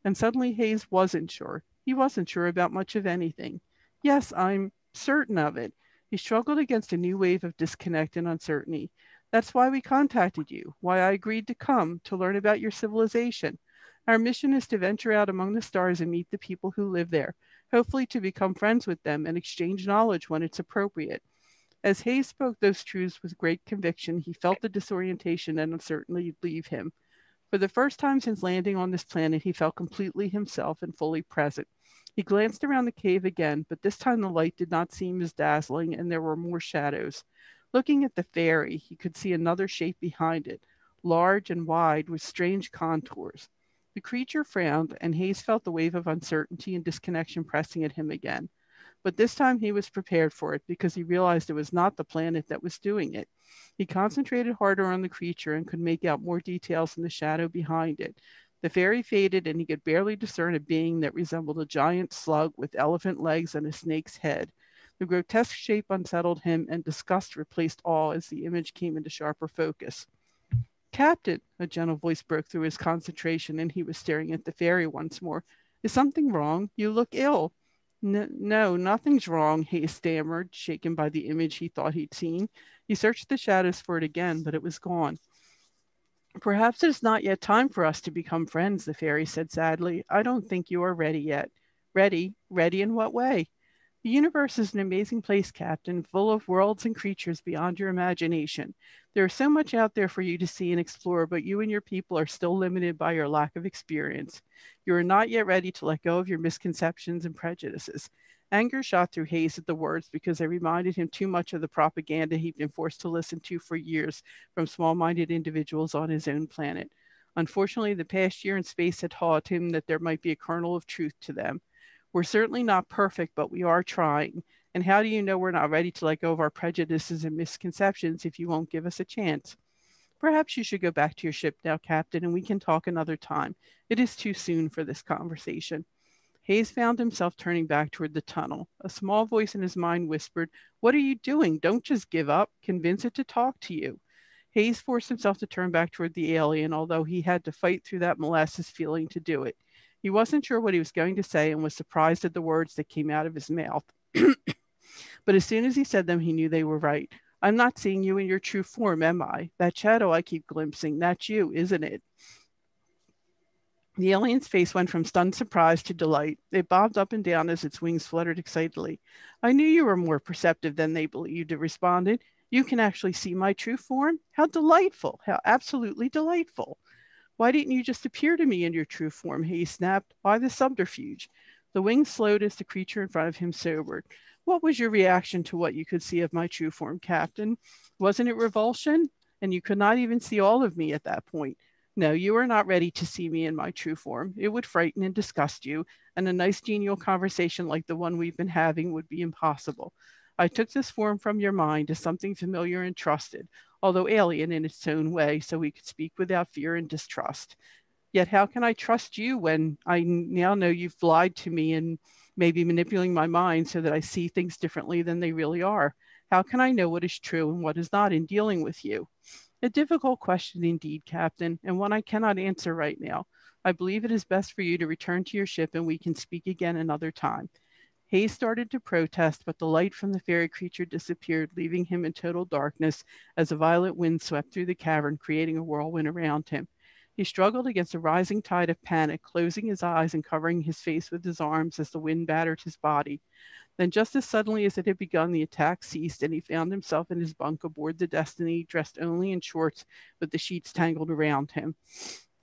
And suddenly Hayes wasn't sure. He wasn't sure about much of anything. Yes, I'm certain of it. He struggled against a new wave of disconnect and uncertainty. That's why we contacted you, why I agreed to come, to learn about your civilization. Our mission is to venture out among the stars and meet the people who live there, hopefully to become friends with them and exchange knowledge when it's appropriate. As Hayes spoke those truths with great conviction, he felt the disorientation and uncertainty leave him. For the first time since landing on this planet, he felt completely himself and fully present. He glanced around the cave again, but this time the light did not seem as dazzling and there were more shadows. Looking at the fairy, he could see another shape behind it, large and wide with strange contours. The creature frowned, and Hayes felt the wave of uncertainty and disconnection pressing at him again. But this time he was prepared for it because he realized it was not the planet that was doing it. He concentrated harder on the creature and could make out more details in the shadow behind it. The fairy faded, and he could barely discern a being that resembled a giant slug with elephant legs and a snake's head. The grotesque shape unsettled him, and disgust replaced awe as the image came into sharper focus. Captain, a gentle voice broke through his concentration, and he was staring at the fairy once more. Is something wrong? You look ill. No, nothing's wrong, he stammered, shaken by the image he thought he'd seen. He searched the shadows for it again, but it was gone. Perhaps it is not yet time for us to become friends, the fairy said sadly. I don't think you are ready yet. Ready? Ready in what way? The universe is an amazing place, Captain, full of worlds and creatures beyond your imagination. There is so much out there for you to see and explore, but you and your people are still limited by your lack of experience. You are not yet ready to let go of your misconceptions and prejudices. Anger shot through Hayes at the words because they reminded him too much of the propaganda he'd been forced to listen to for years from small-minded individuals on his own planet. Unfortunately, the past year in space had taught him that there might be a kernel of truth to them. We're certainly not perfect, but we are trying. And how do you know we're not ready to let go of our prejudices and misconceptions if you won't give us a chance? Perhaps you should go back to your ship now, Captain, and we can talk another time. It is too soon for this conversation. Hayes found himself turning back toward the tunnel. A small voice in his mind whispered, What are you doing? Don't just give up. Convince it to talk to you. Hayes forced himself to turn back toward the alien, although he had to fight through that molasses feeling to do it. He wasn't sure what he was going to say and was surprised at the words that came out of his mouth. But as soon as he said them, he knew they were right. I'm not seeing you in your true form, am I? That shadow I keep glimpsing, that's you, isn't it? The alien's face went from stunned surprise to delight. It bobbed up and down as its wings fluttered excitedly. I knew you were more perceptive than they believed, it responded. You can actually see my true form? How delightful! How absolutely delightful! Why didn't you just appear to me in your true form? He snapped. Why the subterfuge? The wings slowed as the creature in front of him sobered. What was your reaction to what you could see of my true form, Captain? Wasn't it revulsion? And you could not even see all of me at that point. No, you are not ready to see me in my true form. It would frighten and disgust you, and a nice genial conversation like the one we've been having would be impossible. I took this form from your mind as something familiar and trusted, although alien in its own way, so we could speak without fear and distrust. Yet how can I trust you when I now know you've lied to me and maybe manipulating my mind so that I see things differently than they really are? How can I know what is true and what is not in dealing with you? A difficult question indeed, Captain, and one I cannot answer right now. I believe it is best for you to return to your ship and we can speak again another time. Hayes started to protest, but the light from the fairy creature disappeared, leaving him in total darkness as a violent wind swept through the cavern, creating a whirlwind around him. He struggled against a rising tide of panic, closing his eyes and covering his face with his arms as the wind battered his body. Then, just as suddenly as it had begun, the attack ceased, and he found himself in his bunk aboard the Destiny, dressed only in shorts with the sheets tangled around him.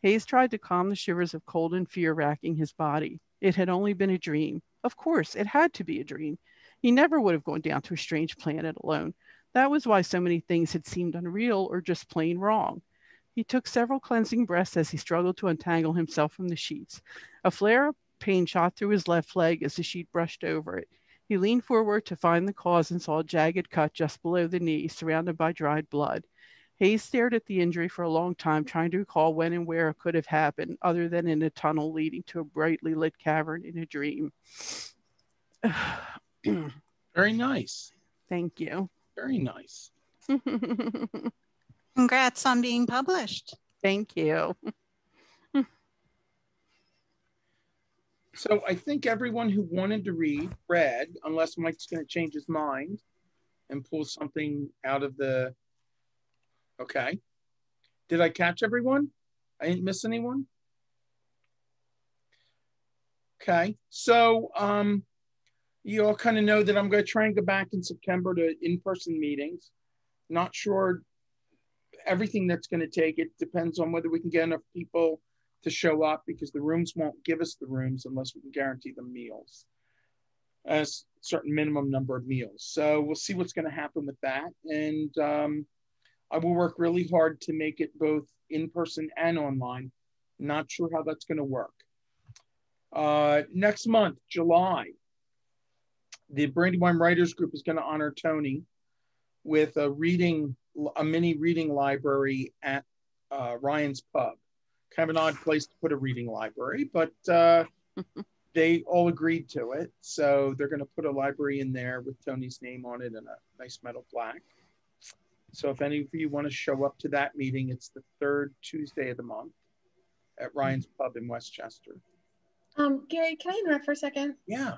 Hayes tried to calm the shivers of cold and fear racking his body. It had only been a dream. Of course, it had to be a dream. He never would have gone down to a strange planet alone. That was why so many things had seemed unreal or just plain wrong. He took several cleansing breaths as he struggled to untangle himself from the sheets. A flare of pain shot through his left leg as the sheet brushed over it. He leaned forward to find the cause and saw a jagged cut just below the knee, surrounded by dried blood. Hayes stared at the injury for a long time, trying to recall when and where it could have happened, other than in a tunnel leading to a brightly lit cavern in a dream. Very nice. Thank you. Very nice. Congrats on being published. Thank you. So I think everyone who wanted to read, unless Mike's going to change his mind and pull something out of the... Okay. Did I catch everyone? I didn't miss anyone? Okay. So you all kind of know that I'm going to try and go back in September to in-person meetings. Not sure everything that's going to take. It depends on whether we can get enough people to show up, because the rooms won't give us the rooms unless we can guarantee them meals, a certain minimum number of meals. So we'll see what's going to happen with that. And I will work really hard to make it both in person and online. Not sure how that's going to work. Next month, July, the Brandywine Writers Group is going to honor Tony with a mini reading library at Ryan's Pub. Kind of an odd place to put a reading library, but they all agreed to it. So they're going to put a library in there with Tony's name on it and a nice metal plaque. So if any of you want to show up to that meeting, it's the third Tuesday of the month at Ryan's Pub in Westchester. Gary, can I interrupt for a second? Yeah.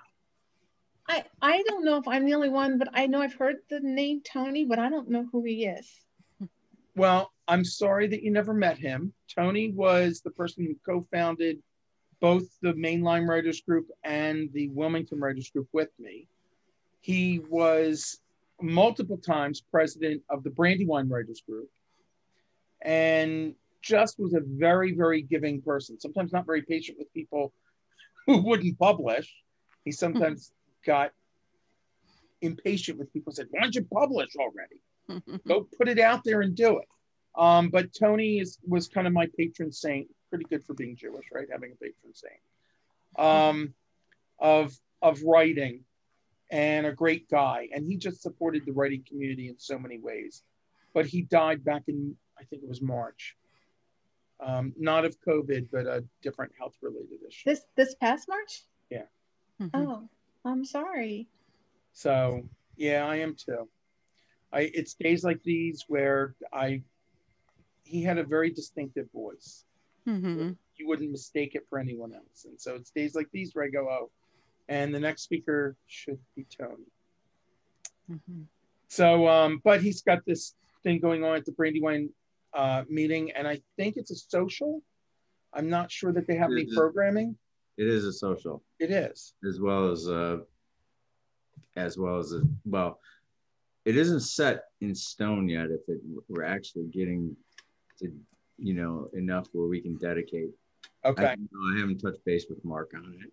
I don't know if I'm the only one, but I know I've heard the name Tony, but I don't know who he is. Well, I'm sorry that you never met him. Tony was the person who co-founded both the Mainline Writers Group and the Wilmington Writers Group with me. He was multiple times president of the Brandywine Writers Group and just was a very, very giving person. Sometimes not very patient with people who wouldn't publish. He sometimes got impatient with people, said, why don't you publish already? Go put it out there and do it. But Tony was kind of my patron saint. Pretty good for being Jewish, right? Having a patron saint of writing, and a great guy. And he just supported the writing community in so many ways. But he died back in, I think it was March. Not of COVID, but a different health-related issue. This past March? Yeah. Oh, I'm sorry. So yeah, I am too. It's days like these where he had a very distinctive voice. Mm-hmm. You wouldn't mistake it for anyone else. And so it's days like these where I go, oh, and the next speaker should be Tony. Mm-hmm. So, but he's got this thing going on at the Brandywine meeting, and I think it's a social. I'm not sure that they have any programming. It is a social. It is. Well, it isn't set in stone yet if we're actually getting to, enough where we can dedicate. Okay. I haven't touched base with Mark on it.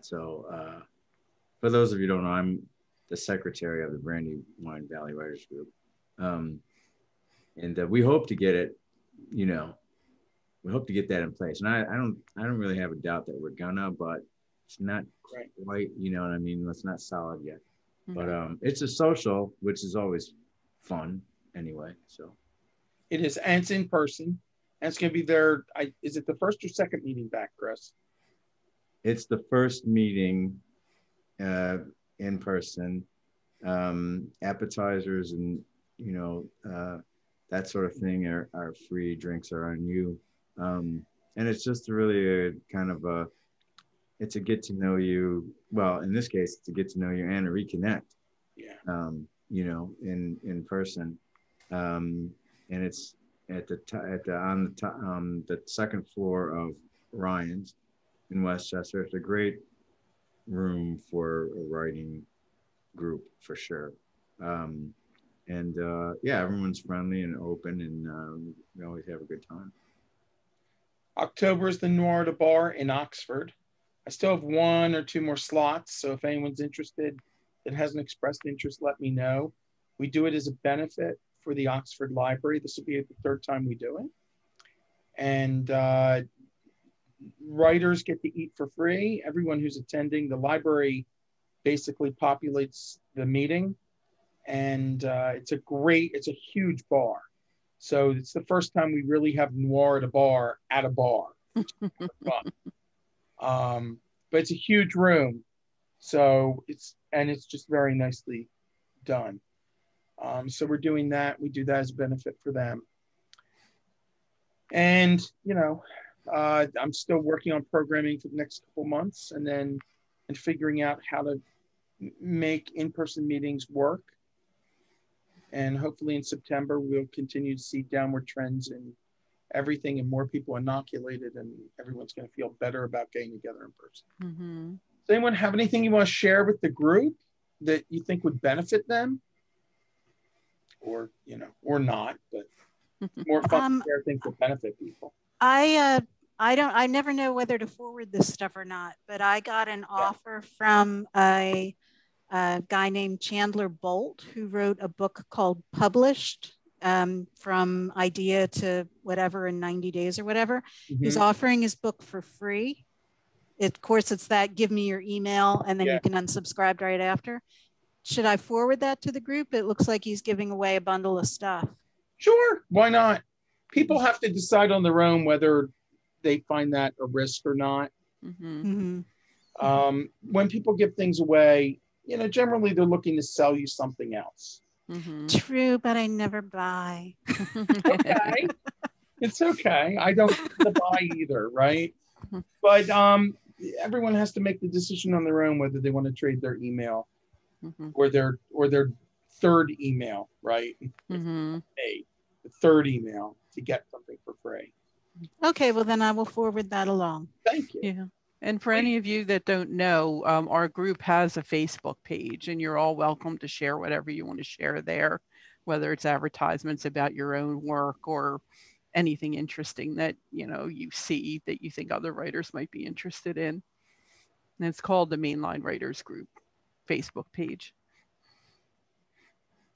So for those of you who don't know, I'm the secretary of the Brandywine Valley Writers Group. And we hope to get it, we hope to get that in place. And I don't really have a doubt that we're gonna, but it's not quite, you know what I mean? It's not solid yet. But it's a social, which is always fun anyway. So it is, and it's in person. And it's going to be their, is it the first or second meeting back, Chris? It's the first meeting in person. Appetizers and, you know, that sort of thing are free. Drinks are on you. And it's just really a kind of a, it's a get to know you. Well, in this case, it's a get to know you and a reconnect. Yeah. You know, in person. And it's on the second floor of Ryan's in Westchester. It's a great room for a writing group for sure. Yeah, everyone's friendly and open, and we always have a good time. October is the Noir de Bar in Oxford. I still have 1 or 2 more slots, so if anyone's interested that hasn't expressed interest, let me know. We do it as a benefit for the Oxford Library. This will be the 3rd time we do it. And writers get to eat for free. Everyone who's attending, the library basically populates the meeting. And it's a huge bar. So it's the first time we really have Noir at a bar at a bar. But it's a huge room. So it's just very nicely done. So we're doing that. We do that as a benefit for them. And, you know, I'm still working on programming for the next couple months and figuring out how to make in-person meetings work. And hopefully in September, we'll continue to see downward trends in everything and more people inoculated, and everyone's going to feel better about getting together in person. Mm-hmm. Does anyone have anything you want to share with the group that you think would benefit them? Or, you know, or not, but more fun to share things that benefit people. I never know whether to forward this stuff or not, but I got an offer from a guy named Chandler Bolt, who wrote a book called Published, from idea to whatever in 90 days or whatever. Mm-hmm. He's offering his book for free. Of course, it's that give me your email and then you can unsubscribe right after. Should I forward that to the group? It looks like he's giving away a bundle of stuff. Sure, why not? People have to decide on their own whether they find that a risk or not. Mm-hmm. Mm-hmm. When people give things away, you know, generally they're looking to sell you something else. Mm-hmm. True, but I never buy. Okay, it's okay. I don't buy either, right? But everyone has to make the decision on their own whether they want to trade their email or their 3rd email, right? Mm-hmm. The 3rd email to get something for free. Okay, well then I will forward that along. Thank you. Yeah. And for any of you that don't know, our group has a Facebook page, and you're all welcome to share whatever you want to share there, whether it's advertisements about your own work or anything interesting that, you know, you see that you think other writers might be interested in. And it's called the Mainline Writers Group Facebook page.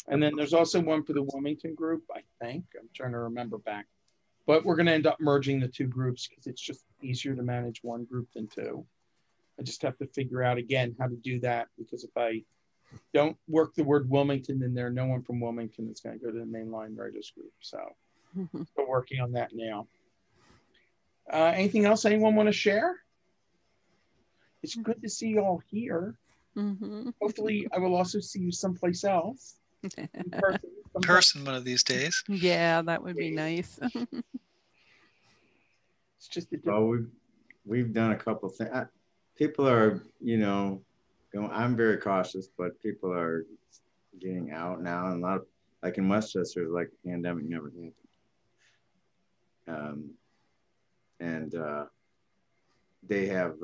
And then there's also one for the Wilmington group, I think. I'm trying to remember back. But we're going to end up merging the 2 groups because it's just easier to manage one group than 2. I just have to figure out, again, how to do that, because if I don't work the word Wilmington in there, no one from Wilmington is going to go to the Mainline Writers Group. So still working on that now. Anything else anyone want to share? It's good to see you all here. Mm-hmm. Hopefully I will also see you someplace else. In person one of these days. Yeah, that would be nice. It's just a well, we've done a couple of things. People are, you know, I'm very cautious, but people are getting out now, and a lot of, like in Westchester, like the pandemic never happened. They have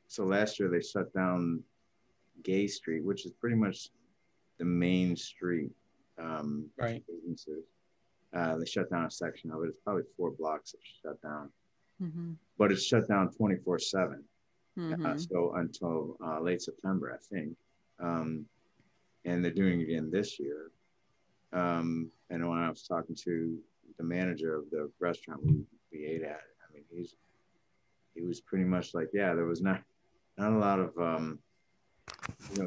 so last year they shut down Gay Street, which is pretty much the main street. Right. Businesses. They shut down a section of it. It's probably 4 blocks that shut down. Mm-hmm. But it's shut down 24/7. Mm-hmm. So until late September, I think. And they're doing it again this year. And when I was talking to the manager of the restaurant we ate at, I mean, he was pretty much like, yeah, there was not a lot of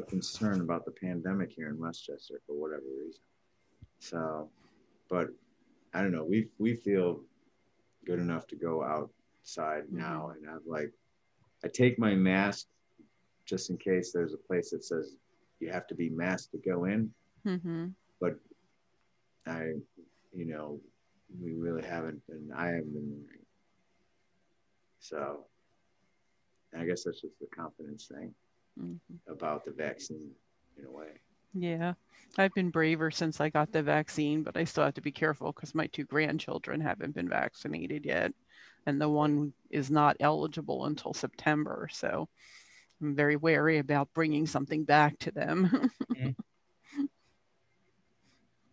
concern about the pandemic here in Westchester for whatever reason. So, but I don't know. We feel good enough to go outside now. And I take my mask just in case there's a place that says you have to be masked to go in. But we really haven't been, I haven't been wearing. So I guess that's just the confidence thing about the vaccine in a way. Yeah, I've been braver since I got the vaccine, but I still have to be careful because my 2 grandchildren haven't been vaccinated yet. And the one is not eligible until September. So I'm very wary about bringing something back to them.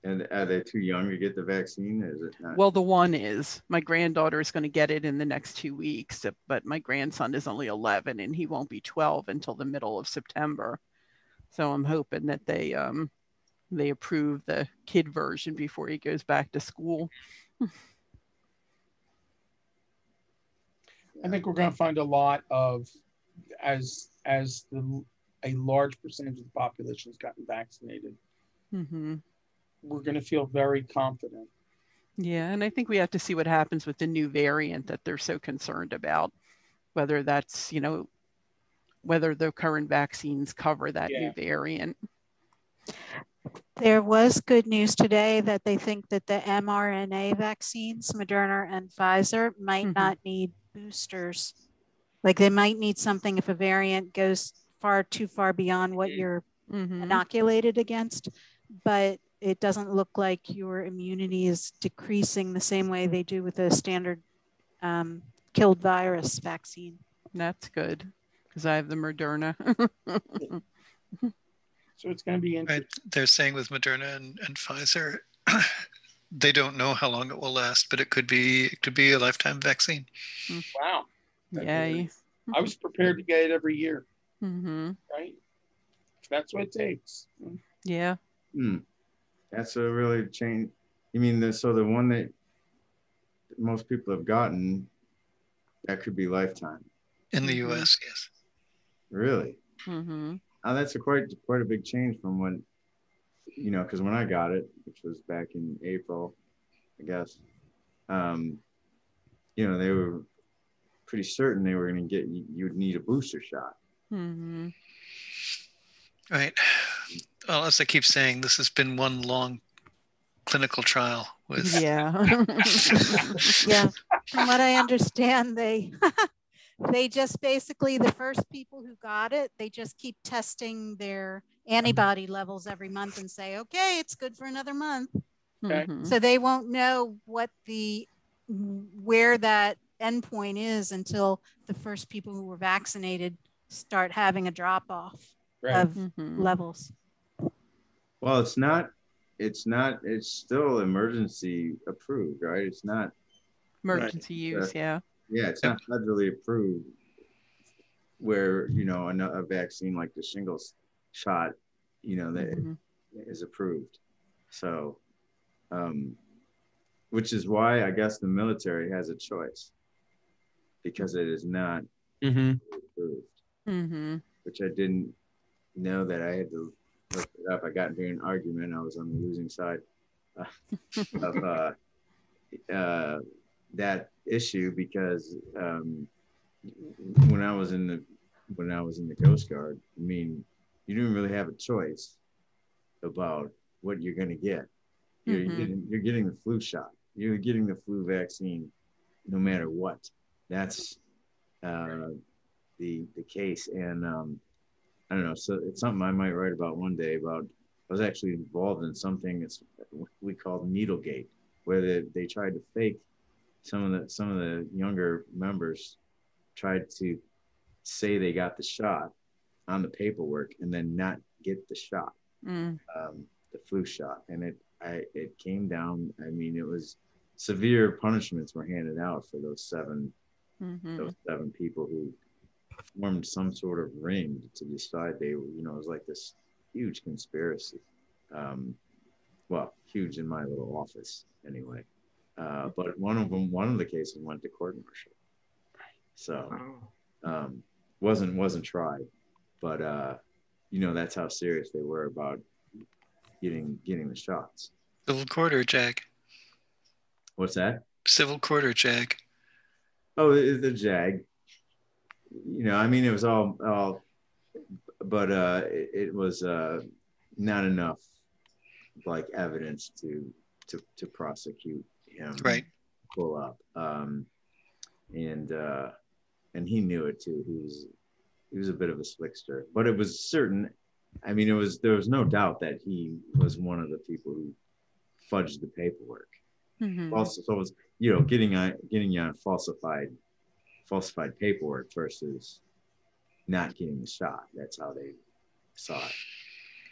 And are they too young to get the vaccine? Is it not? Well, the one is. My granddaughter is going to get it in the next 2 weeks, but my grandson is only 11 and he won't be 12 until the middle of September. So I'm hoping that they approve the kid version before he goes back to school. I think we're going to find a lot of, as a large percentage of the population has gotten vaccinated. We're going to feel very confident. Yeah, and I think we have to see what happens with the new variant that they're so concerned about, whether that's, whether the current vaccines cover that new variant. There was good news today that they think that the mRNA vaccines, Moderna and Pfizer, might not need boosters. Like they might need something if a variant goes too far beyond what you're inoculated against, but it doesn't look like your immunity is decreasing the same way they do with a standard killed virus vaccine. That's good because I have the Moderna. So it's going to be interesting. Right. They're saying with Moderna and Pfizer, they don't know how long it will last, but it could be a lifetime vaccine. Wow. Yay. I was prepared to get it every year. Right? That's what it takes. Yeah. That's a really change. You mean so the one that most people have gotten, that could be lifetime? In the US, yes. Really? Oh, that's quite a big change from when, because when I got it, which was back in April, I guess, they were pretty certain they were going to get, you would need a booster shot. Right. Well, as I keep saying, this has been one long clinical trial with. Yeah. From what I understand, they just basically, the first people who got it, they just keep testing their antibody levels every month and say, okay, it's good for another month. So they won't know where that endpoint is until the first people who were vaccinated start having a drop off of levels. Well, it's still emergency approved, right? It's not emergency use. Yeah, it's not federally approved where, a vaccine like the shingles shot, that is approved. So, which is why I guess the military has a choice, because it is not approved, which I didn't know that I had to look it up. I got into an argument. I was on the losing side of that issue because when I was in the Coast Guard, I mean, you didn't really have a choice about what you're going to get. You're getting the flu shot. You're getting the flu vaccine, no matter what. That's the case, and I don't know. So it's something I might write about one day. I was actually involved in something that's we called Needlegate, where they tried to fake some of the younger members tried to say they got the shot on the paperwork and then not get the shot, the flu shot, and it came down. I mean, it was severe punishments were handed out for those seven people who formed some sort of ring to decide they were, it was like this huge conspiracy. Well, huge in my little office anyway. But one of the cases went to court martial. So wasn't tried, but that's how serious they were about getting the shots. Civil court or JAG? What's that? Civil court or JAG? Oh, the JAG. You know, I mean, it was all, but it was not enough like evidence to prosecute him. Right. Pull up. And he knew it too. He was a bit of a slickster, but it was certain. I mean, there was no doubt that he was one of the people who fudged the paperwork. Also, so it was, you know, getting you on falsified paperwork versus not getting the shot. That's how they saw it.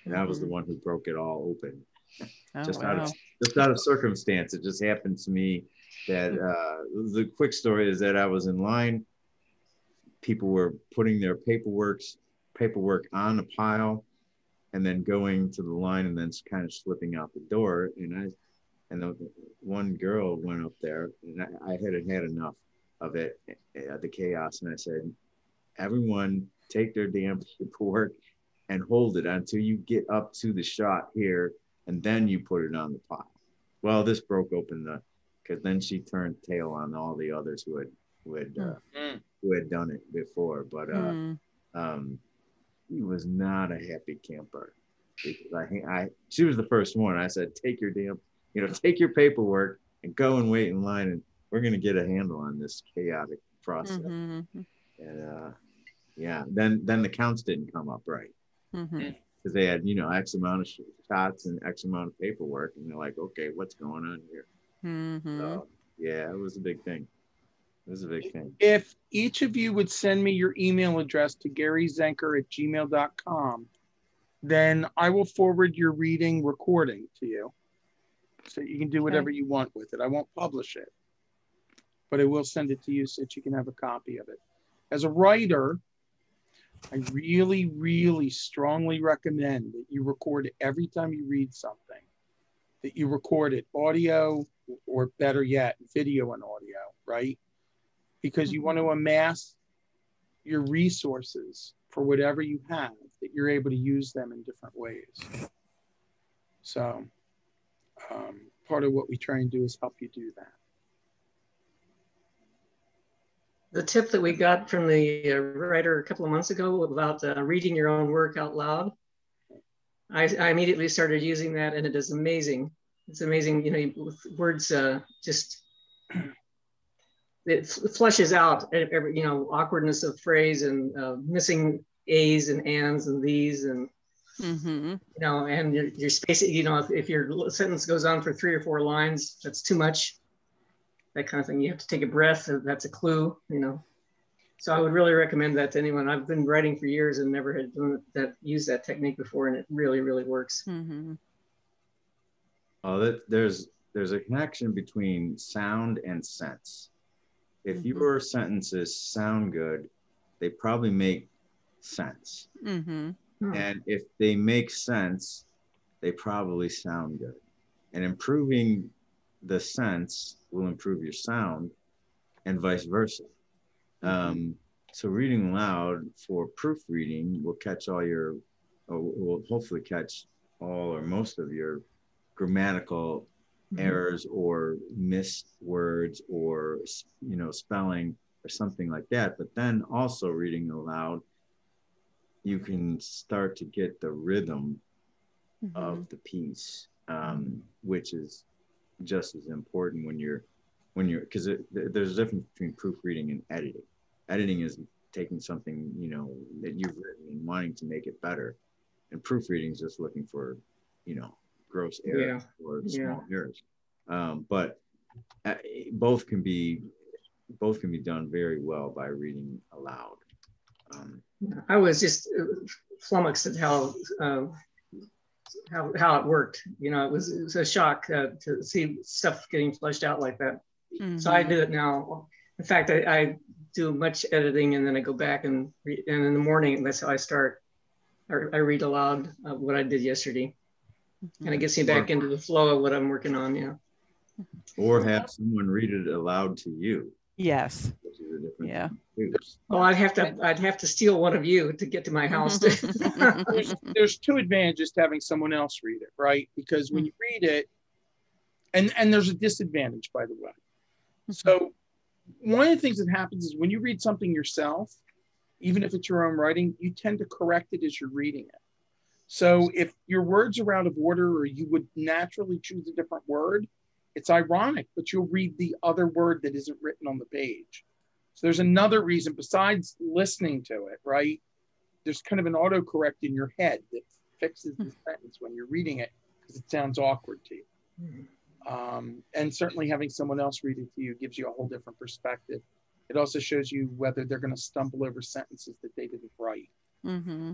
And I was the one who broke it all open. Just out of circumstance. It just happened to me that the quick story is that I was in line. People were putting their paperwork on a pile and then going to the line and then kind of slipping out the door. And the one girl went up there, and I had enough of it, the chaos. And I said, everyone take their damn paperwork and hold it until you get up to the shot here, and then you put it on the pile. Well, this broke open because then she turned tail on all the others who had done it before. But he was not a happy camper, because she was the first one. I said, take your paperwork and go and wait in line, and we're going to get a handle on this chaotic process. And then the counts didn't come up right, because they had, you know, X amount of shots and X amount of paperwork, and they're like, okay, what's going on here? So yeah, it was a big thing. It was a big thing. If each of you would send me your email address to garyzenker@gmail.com, then I will forward your reading recording to you, so you can do whatever you want with it. I won't publish it, but I will send it to you so that you can have a copy of it. As a writer, I really, really strongly recommend that you record it every time you read something, that you record it audio, or better yet, video and audio, right? Because you want to amass your resources for whatever you have, that you're able to use them in different ways. So part of what we try and do is help you do that. The tip that we got from the writer a couple of months ago about reading your own work out loud, I immediately started using that, and it is amazing. It's amazing, you know, with words it flushes out every, you know, awkwardness of phrase and missing A's and ands and these and, you know, and your spacing, you know, if your sentence goes on for 3 or 4 lines, that's too much, that kind of thing. You have to take a breath. That's a clue, you know. So I would really recommend that to anyone. I've been writing for years and never had used that technique before, and it really, really works. Oh, there's a connection between sound and sense. If your sentences sound good, they probably make sense. And if they make sense, they probably sound good. And improving the sense will improve your sound, and vice versa. So reading aloud for proofreading will catch will hopefully catch all or most of your grammatical errors or missed words or, you know, spelling or something like that. But then also reading aloud, you can start to get the rhythm of the piece, which is just as important when you're because there's a difference between proofreading and editing. Editing is taking something, you know, that you've written and wanting to make it better, and proofreading is just looking for, you know, gross errors or small errors. But both can be done very well by reading aloud. I was just flummoxed at how it worked. You know, it was a shock to see stuff getting fleshed out like that. So I do it now. In fact, I do much editing, and then I go back and read, and in the morning, that's how I start. I read aloud what I did yesterday, and it gets me back into the flow of what I'm working on. Yeah. Or have someone read it aloud to you. Yes. Which is a different Yeah. thing. Well, I'd have to steal one of you to get to my house. There's 2 advantages to having someone else read it, right? Because when you read it, and there's a disadvantage, by the way. So one of the things that happens is when you read something yourself, even if it's your own writing, you tend to correct it as you're reading it. So if your words are out of order or you would naturally choose a different word, it's ironic, but you'll read the other word that isn't written on the page. So there's another reason besides listening to it, right? There's kind of an autocorrect in your head that fixes the sentence when you're reading it because it sounds awkward to you. And certainly having someone else read it to you gives you a whole different perspective. It also shows you whether they're going to stumble over sentences that they didn't write. Mm-hmm.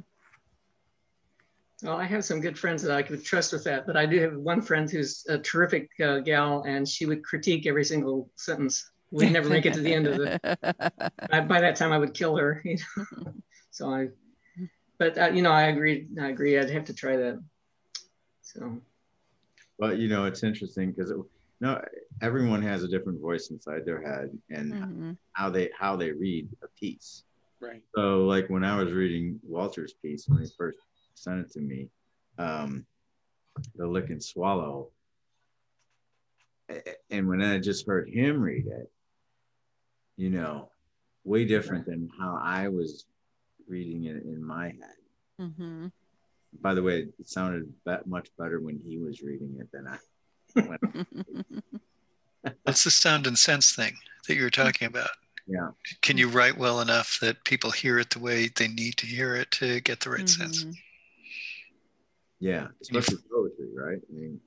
Well, I have some good friends that I could trust with that, but I do have one friend who's a terrific gal, and she would critique every single sentence. We'd never make it to the end of it. By that time, I would kill her. You know? So you know, I agree. I'd have to try that. So. Well, you know, it's interesting because everyone has a different voice inside their head and how they read a piece. Right. So, like when I was reading Walter's piece when he first sent it to me, The Lick and Swallow, and when I just heard him read it, you know, way different than how I was reading it in my head. Mm-hmm. By the way, it sounded much better when he was reading it than I. That's the sound and sense thing that you were talking about. Yeah. Can you write well enough that people hear it the way they need to hear it to get the right sense? Yeah, especially poetry, right? I mean,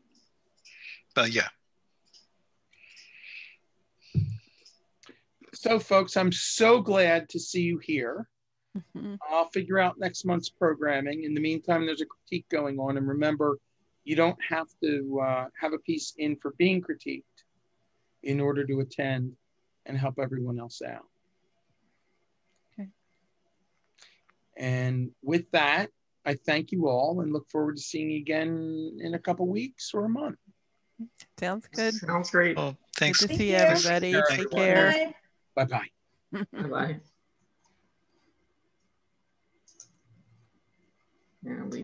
Yeah. So, folks, I'm so glad to see you here. I'll figure out next month's programming. In the meantime, there's a critique going on. And remember, you don't have to have a piece in for being critiqued in order to attend and help everyone else out. Okay. And with that, I thank you all and look forward to seeing you again in a couple weeks or a month. Sounds good. Sounds great. Well, thanks. Good to Thank see you. everybody. Take Take care. care. Bye. Bye-bye. Bye-bye. Yeah,